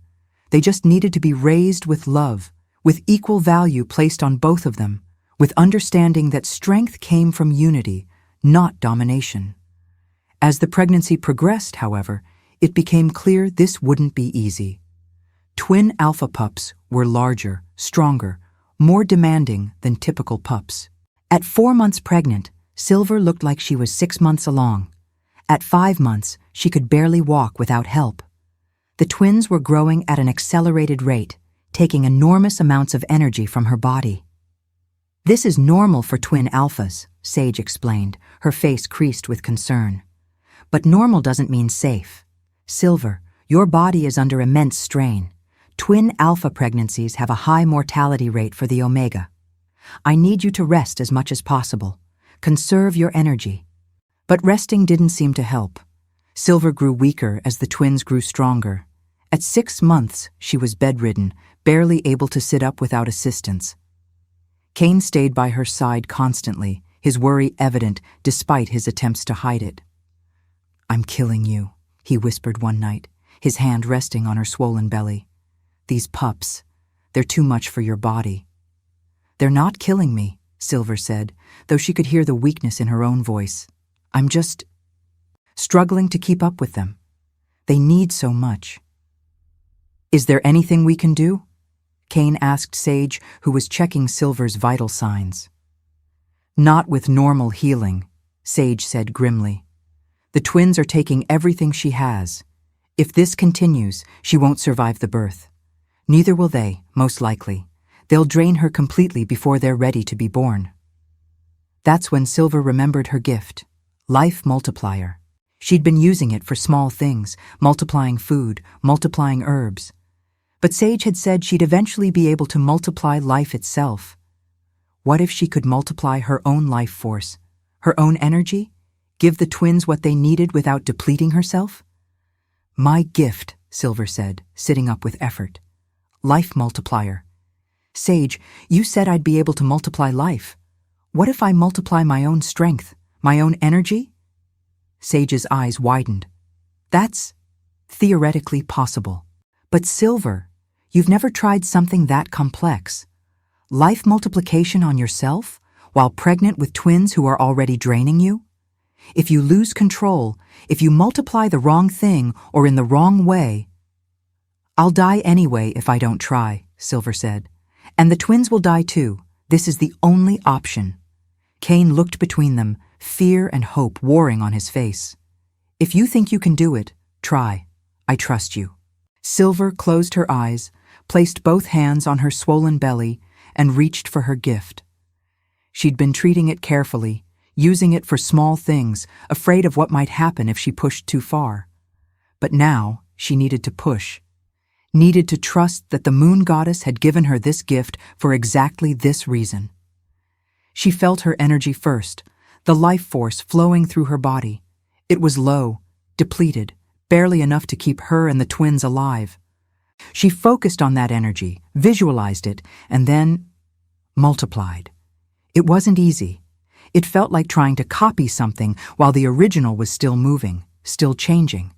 They just needed to be raised with love, with equal value placed on both of them, with understanding that strength came from unity, not domination. As the pregnancy progressed, however, it became clear this wouldn't be easy. Twin alpha pups were larger, stronger, more demanding than typical pups. At 4 months pregnant, Silver looked like she was 6 months along. At 5 months, she could barely walk without help. The twins were growing at an accelerated rate, taking enormous amounts of energy from her body. This is normal for twin alphas, Sage explained, her face creased with concern. But normal doesn't mean safe. Silver, your body is under immense strain. Twin alpha pregnancies have a high mortality rate for the omega. I need you to rest as much as possible. Conserve your energy. But resting didn't seem to help. Silver grew weaker as the twins grew stronger. At 6 months, she was bedridden, barely able to sit up without assistance. Cain stayed by her side constantly, his worry evident despite his attempts to hide it. "I'm killing you," he whispered one night, his hand resting on her swollen belly. "These pups, they're too much for your body." "They're not killing me," Silver said, though she could hear the weakness in her own voice. "I'm just struggling to keep up with them. They need so much." "Is there anything we can do?" Cain asked Sage, who was checking Silver's vital signs. "Not with normal healing," Sage said grimly. "The twins are taking everything she has. If this continues, she won't survive the birth. Neither will they, most likely. They'll drain her completely before they're ready to be born." That's when Silver remembered her gift, Life Multiplier. She'd been using it for small things, multiplying food, multiplying herbs. But Sage had said she'd eventually be able to multiply life itself. What if she could multiply her own life force, her own energy, give the twins what they needed without depleting herself? "My gift," Silver said, sitting up with effort. "Life Multiplier. Sage, you said I'd be able to multiply life. What if I multiply my own strength, my own energy?" Sage's eyes widened. "That's theoretically possible. But Silver, you've never tried something that complex. Life multiplication on yourself, while pregnant with twins who are already draining you? If you lose control, if you multiply the wrong thing or in the wrong way—" "I'll die anyway if I don't try," Silver said. "And the twins will die too. This is the only option." Cain looked between them, fear and hope warring on his face. "If you think you can do it, try. I trust you." Silver closed her eyes, placed both hands on her swollen belly, and reached for her gift. She'd been treating it carefully, using it for small things, afraid of what might happen if she pushed too far. But now she needed to push, needed to trust that the moon goddess had given her this gift for exactly this reason. She felt her energy first, the life force flowing through her body. It was low, depleted, barely enough to keep her and the twins alive. She focused on that energy, visualized it, and then multiplied. It wasn't easy. It felt like trying to copy something while the original was still moving, still changing.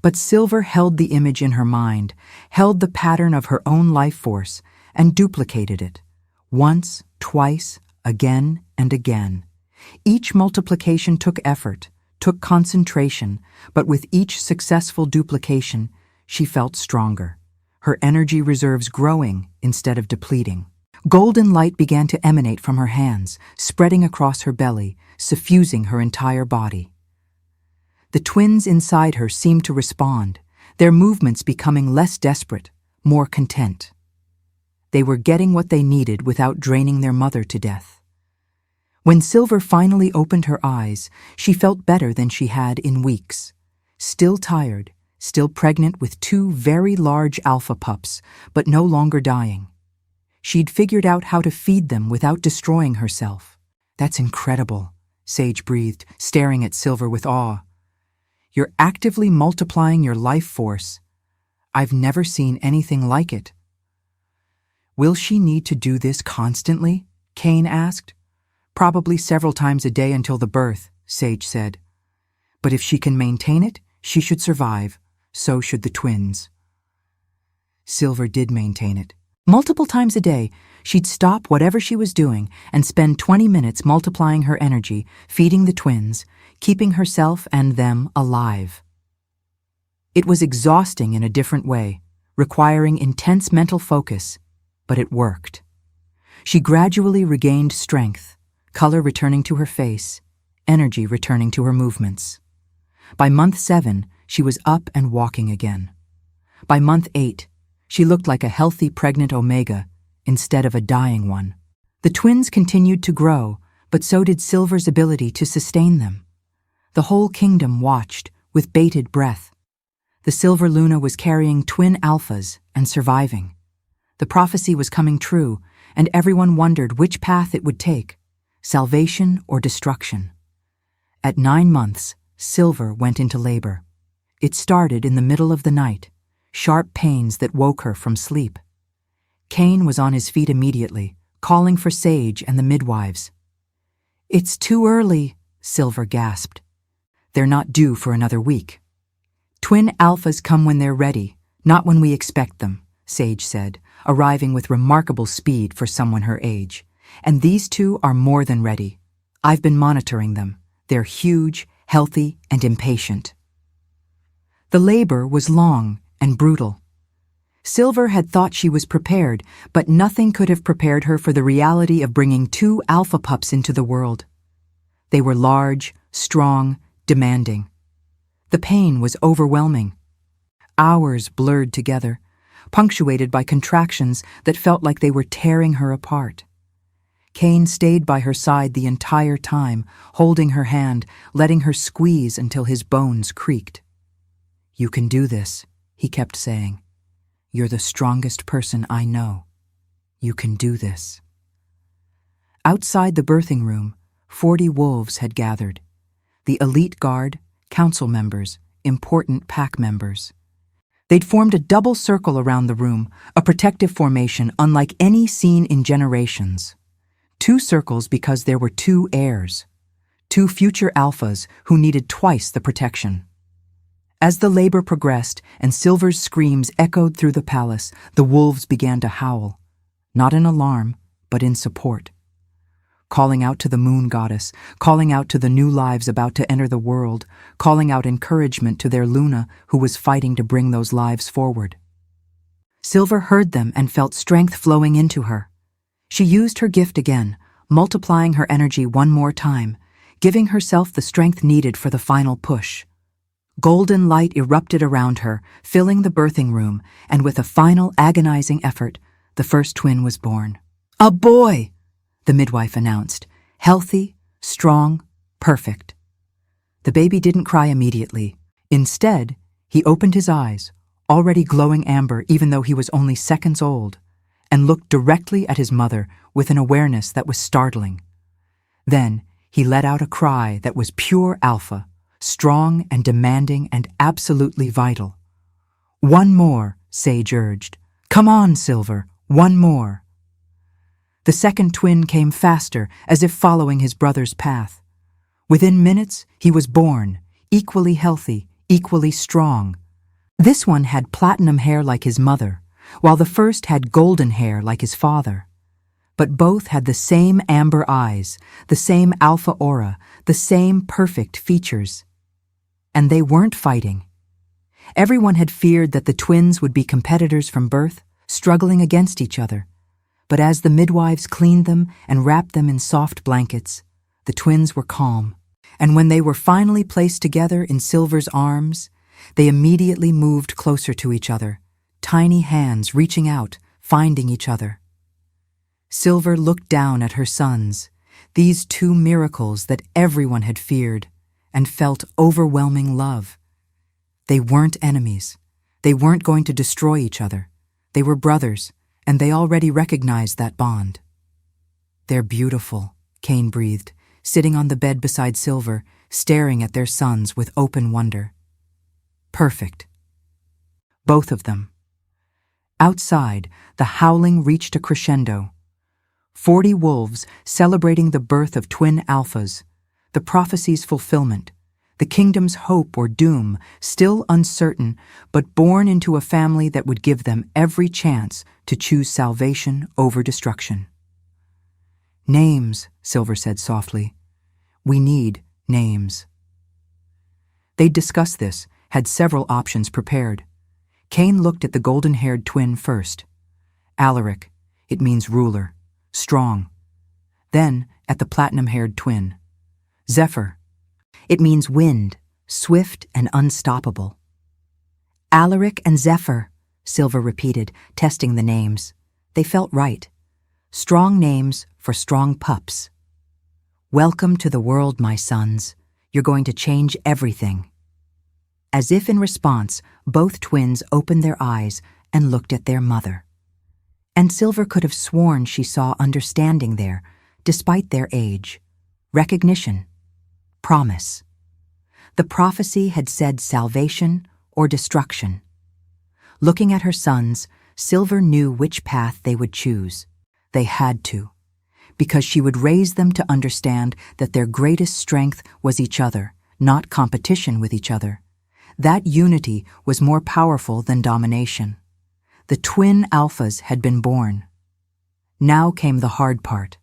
But Silver held the image in her mind, held the pattern of her own life force, and duplicated it. Once, twice, again, and again. Each multiplication took effort, took concentration, but with each successful duplication, she felt stronger, her energy reserves growing instead of depleting. Golden light began to emanate from her hands, spreading across her belly, suffusing her entire body. The twins inside her seemed to respond, their movements becoming less desperate, more content. They were getting what they needed without draining their mother to death. When Silver finally opened her eyes, she felt better than she had in weeks. Still tired, still pregnant with 2 very large alpha pups, but no longer dying. She'd figured out how to feed them without destroying herself. "That's incredible," Sage breathed, staring at Silver with awe. You're actively multiplying your life force. I've never seen anything like it." "Will she need to do this constantly?" Cain asked. "Probably several times a day until the birth," Sage said. "But if she can maintain it, she should survive. So should the twins." Silver did maintain it. Multiple times a day, she'd stop whatever she was doing and spend 20 minutes multiplying her energy, feeding the twins, keeping herself and them alive. It was exhausting in a different way, requiring intense mental focus, but it worked. She gradually regained strength, color returning to her face, energy returning to her movements. By month 7, she was up and walking again. By month 8, she looked like a healthy pregnant omega instead of a dying one. The twins continued to grow, but so did Silver's ability to sustain them. The whole kingdom watched with bated breath. The Silver Luna was carrying twin alphas and surviving. The prophecy was coming true, and everyone wondered which path it would take, salvation or destruction. At 9 months, Silver went into labor. It started in the middle of the night, sharp pains that woke her from sleep. Cain was on his feet immediately, calling for Sage and the midwives. "It's too early," Silver gasped. "They're not due for another week." "Twin alphas come when they're ready, not when we expect them," Sage said, arriving with remarkable speed for someone her age. "And these two are more than ready. I've been monitoring them. They're huge, healthy, and impatient." The labor was long and brutal. Silver had thought she was prepared, but nothing could have prepared her for the reality of bringing 2 alpha pups into the world. They were large, strong, demanding. The pain was overwhelming. Hours blurred together, punctuated by contractions that felt like they were tearing her apart. Cain stayed by her side the entire time, holding her hand, letting her squeeze until his bones creaked. "You can do this," he kept saying. "You're the strongest person I know. You can do this." Outside the birthing room, 40 wolves had gathered. The elite guard, council members, important pack members. They'd formed a double circle around the room, a protective formation unlike any seen in generations. 2 circles because there were 2 heirs, 2 future alphas who needed twice the protection. As the labor progressed and Silver's screams echoed through the palace, the wolves began to howl, not in alarm, but in support. Calling out to the moon goddess, calling out to the new lives about to enter the world, calling out encouragement to their Luna who was fighting to bring those lives forward. Silver heard them and felt strength flowing into her. She used her gift again, multiplying her energy one more time, giving herself the strength needed for the final push. Golden light erupted around her, filling the birthing room, and with a final agonizing effort, the first twin was born. "A boy!" the midwife announced. "Healthy, strong, perfect." The baby didn't cry immediately. Instead, he opened his eyes, already glowing amber even though he was only seconds old, and looked directly at his mother with an awareness that was startling. Then he let out a cry that was pure alpha, strong and demanding and absolutely vital. "One more," Sage urged. "Come on, Silver, one more." The second twin came faster, as if following his brother's path. Within minutes, he was born, equally healthy, equally strong. This one had platinum hair like his mother, while the first had golden hair like his father. But both had the same amber eyes, the same alpha aura, the same perfect features. And they weren't fighting. Everyone had feared that the twins would be competitors from birth, struggling against each other. But as the midwives cleaned them and wrapped them in soft blankets, the twins were calm. And when they were finally placed together in Silver's arms, they immediately moved closer to each other, tiny hands reaching out, finding each other. Silver looked down at her sons, these 2 miracles that everyone had feared, and felt overwhelming love. They weren't enemies. They weren't going to destroy each other. They were brothers, and they already recognized that bond. "They're beautiful," Cain breathed, sitting on the bed beside Silver, staring at their sons with open wonder. Perfect. Both of them. Outside, the howling reached a crescendo. 40 wolves celebrating the birth of twin alphas, the prophecy's fulfillment, the kingdom's hope or doom, still uncertain, but born into a family that would give them every chance to choose salvation over destruction. Names, Silver said softly. We need names. They'd discussed this, had several options prepared. Cain looked at the golden-haired twin first. Alaric, it means ruler, strong. Then at the platinum-haired twin. Zephyr, it means wind, swift and unstoppable. Alaric and Zephyr, Silver repeated, testing the names. They felt right. Strong names for strong pups. Welcome to the world, my sons. You're going to change everything. As if in response, both twins opened their eyes and looked at their mother. And Silver could have sworn she saw understanding there, despite their age. Recognition. Promise. The prophecy had said salvation or destruction. Looking at her sons, Silver knew which path they would choose. They had to, because she would raise them to understand that their greatest strength was each other, not competition with each other. That unity was more powerful than domination. The twin alphas had been born. Now came the hard part,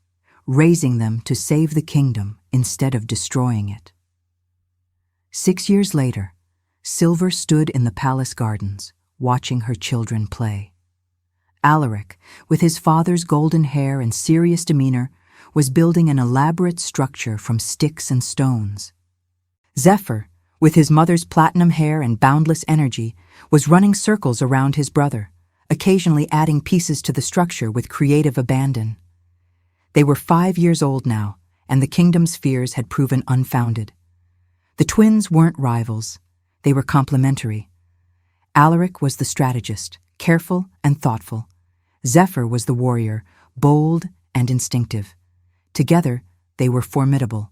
raising them to save the kingdom instead of destroying it. 6 years later, Silver stood in the palace gardens, watching her children play. Alaric, with his father's golden hair and serious demeanor, was building an elaborate structure from sticks and stones. Zephyr, with his mother's platinum hair and boundless energy, was running circles around his brother, occasionally adding pieces to the structure with creative abandon. They were 5 years old now, and the kingdom's fears had proven unfounded. The twins weren't rivals. They were complementary. Alaric was the strategist, careful and thoughtful. Zephyr was the warrior, bold and instinctive. Together, they were formidable.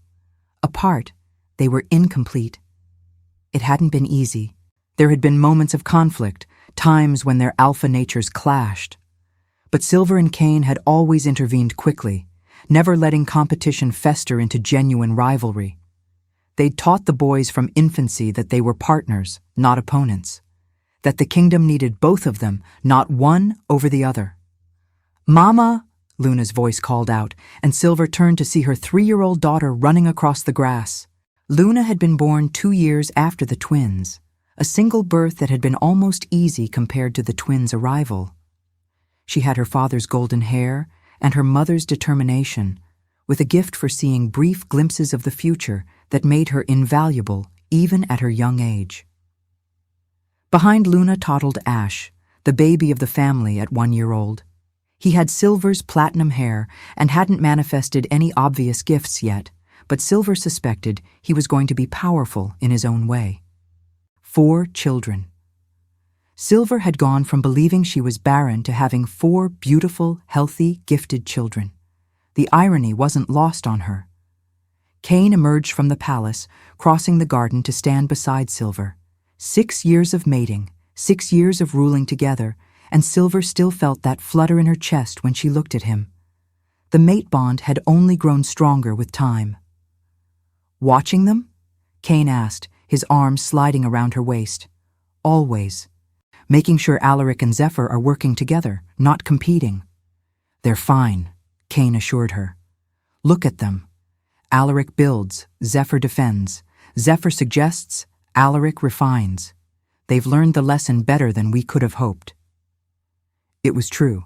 Apart, they were incomplete. It hadn't been easy. There had been moments of conflict, times when their alpha natures clashed. But Silver and Cain had always intervened quickly, never letting competition fester into genuine rivalry. They'd taught the boys from infancy that they were partners, not opponents. That the kingdom needed both of them, not one over the other. "Mama!" Luna's voice called out, and Silver turned to see her 3-year-old daughter running across the grass. Luna had been born 2 years after the twins, a single birth that had been almost easy compared to the twins' arrival. She had her father's golden hair and her mother's determination, with a gift for seeing brief glimpses of the future that made her invaluable even at her young age. Behind Luna toddled Ash, the baby of the family at 1 year old. He had Silver's platinum hair and hadn't manifested any obvious gifts yet, but Silver suspected he was going to be powerful in his own way. 4 children. Silver had gone from believing she was barren to having 4 beautiful, healthy, gifted children. The irony wasn't lost on her. Cain emerged from the palace, crossing the garden to stand beside Silver. 6 years of mating, 6 years of ruling together, and Silver still felt that flutter in her chest when she looked at him. The mate bond had only grown stronger with time. "Watching them?" Cain asked, his arms sliding around her waist. "Always. Making sure Alaric and Zephyr are working together, not competing." "They're fine," Cain assured her. "Look at them. Alaric builds, Zephyr defends. Zephyr suggests, Alaric refines. They've learned the lesson better than we could have hoped." It was true.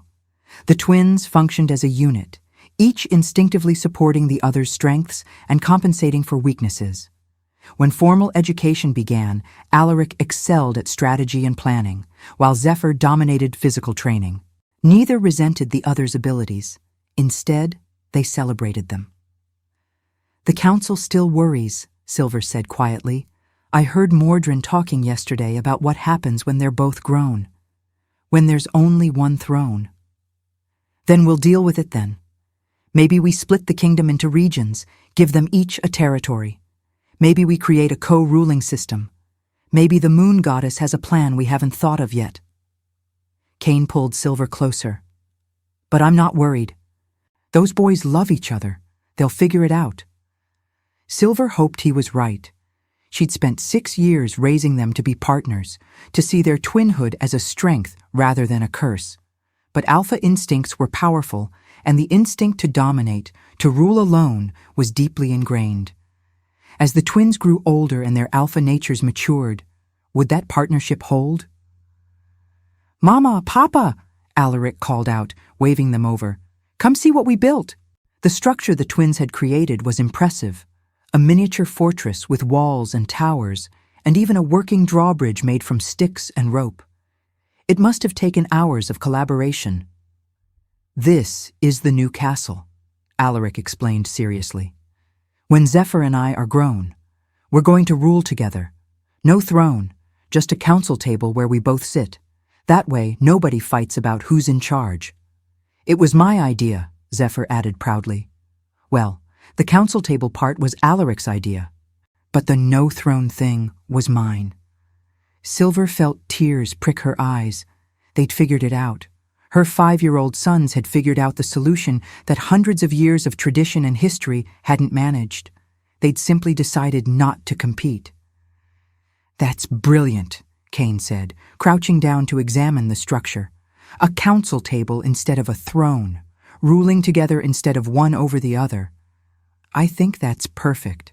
The twins functioned as a unit, each instinctively supporting the other's strengths and compensating for weaknesses. When formal education began, Alaric excelled at strategy and planning, while Zephyr dominated physical training. Neither resented the other's abilities. Instead, they celebrated them. "The council still worries," Silver said quietly. "I heard Mordrin talking yesterday about what happens when they're both grown. When there's only one throne." "Then we'll deal with it then. Maybe we split the kingdom into regions, give them each a territory. Maybe we create a co-ruling system. Maybe the moon goddess has a plan we haven't thought of yet. Cain pulled Silver closer. But I'm not worried. Those boys love each other. They'll figure it out. Silver hoped he was right. She'd spent 6 years raising them to be partners, to see their twinhood as a strength rather than a curse. But alpha instincts were powerful, and the instinct to dominate, to rule alone, was deeply ingrained. As the twins grew older and their alpha natures matured, would that partnership hold? "Mama, Papa," Alaric called out, waving them over. "Come see what we built." The structure the twins had created was impressive. A miniature fortress with walls and towers, and even a working drawbridge made from sticks and rope. It must have taken hours of collaboration. "This is the new castle," Alaric explained seriously. "When Zephyr and I are grown, we're going to rule together. No throne, just a council table where we both sit. That way, nobody fights about who's in charge." "It was my idea," Zephyr added proudly. "Well, the council table part was Alaric's idea, but the no throne thing was mine." Silver felt tears prick her eyes. They'd figured it out. Her 5-year-old sons had figured out the solution that hundreds of years of tradition and history hadn't managed. They'd simply decided not to compete. "That's brilliant," Cain said, crouching down to examine the structure. "A council table instead of a throne, ruling together instead of one over the other. I think that's perfect."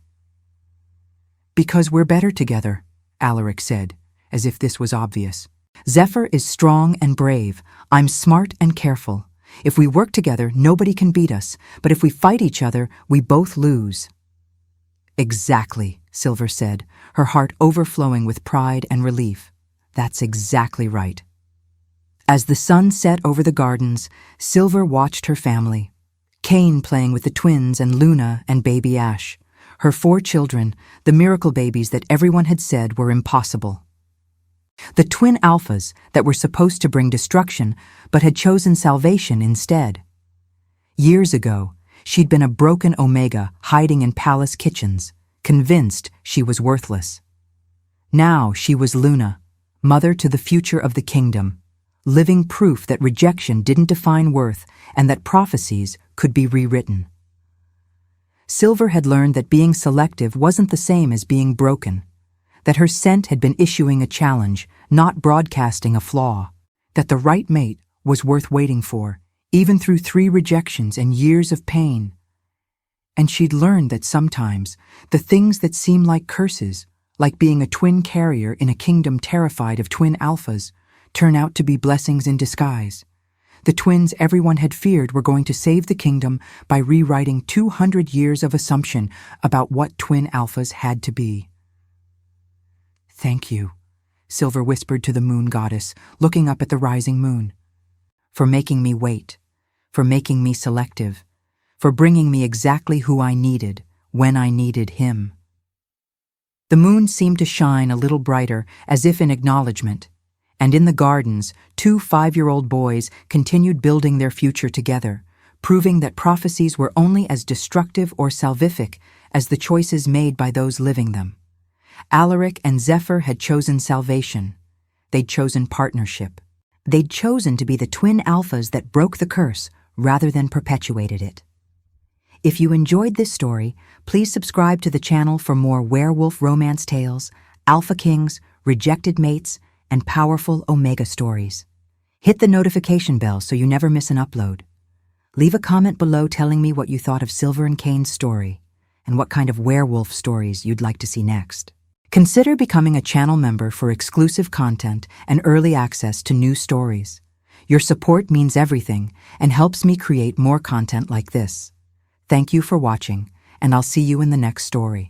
"Because we're better together," Alaric said, as if this was obvious. "Zephyr is strong and brave. I'm smart and careful. If we work together, nobody can beat us, but if we fight each other, we both lose." "Exactly," Silver said, her heart overflowing with pride and relief. "That's exactly right." As the sun set over the gardens, Silver watched her family. Cain playing with the twins and Luna and baby Ash. Her 4 children, the miracle babies that everyone had said were impossible. The twin alphas that were supposed to bring destruction but had chosen salvation instead. Years ago, she'd been a broken Omega hiding in palace kitchens, convinced she was worthless. Now she was Luna, mother to the future of the kingdom, living proof that rejection didn't define worth and that prophecies could be rewritten. Silver had learned that being selective wasn't the same as being broken, that her scent had been issuing a challenge, not broadcasting a flaw, that the right mate was worth waiting for, even through 3 rejections and years of pain. And she'd learned that sometimes the things that seem like curses, like being a twin carrier in a kingdom terrified of twin alphas, turn out to be blessings in disguise. The twins everyone had feared were going to save the kingdom by rewriting 200 years of assumption about what twin alphas had to be. "Thank you," Silver whispered to the moon goddess, looking up at the rising moon. "For making me wait, for making me selective, for bringing me exactly who I needed when I needed him." The moon seemed to shine a little brighter, as if in acknowledgement, and in the gardens, 2 5-year-old boys continued building their future together, proving that prophecies were only as destructive or salvific as the choices made by those living them. Alaric and Zephyr had chosen salvation. They'd chosen partnership. They'd chosen to be the twin alphas that broke the curse rather than perpetuated it. If you enjoyed this story, please subscribe to the channel for more werewolf romance tales, alpha kings, rejected mates, and powerful Omega stories. Hit the notification bell so you never miss an upload. Leave a comment below telling me what you thought of Silver and Cain's story and what kind of werewolf stories you'd like to see next. Consider becoming a channel member for exclusive content and early access to new stories. Your support means everything and helps me create more content like this. Thank you for watching, and I'll see you in the next story.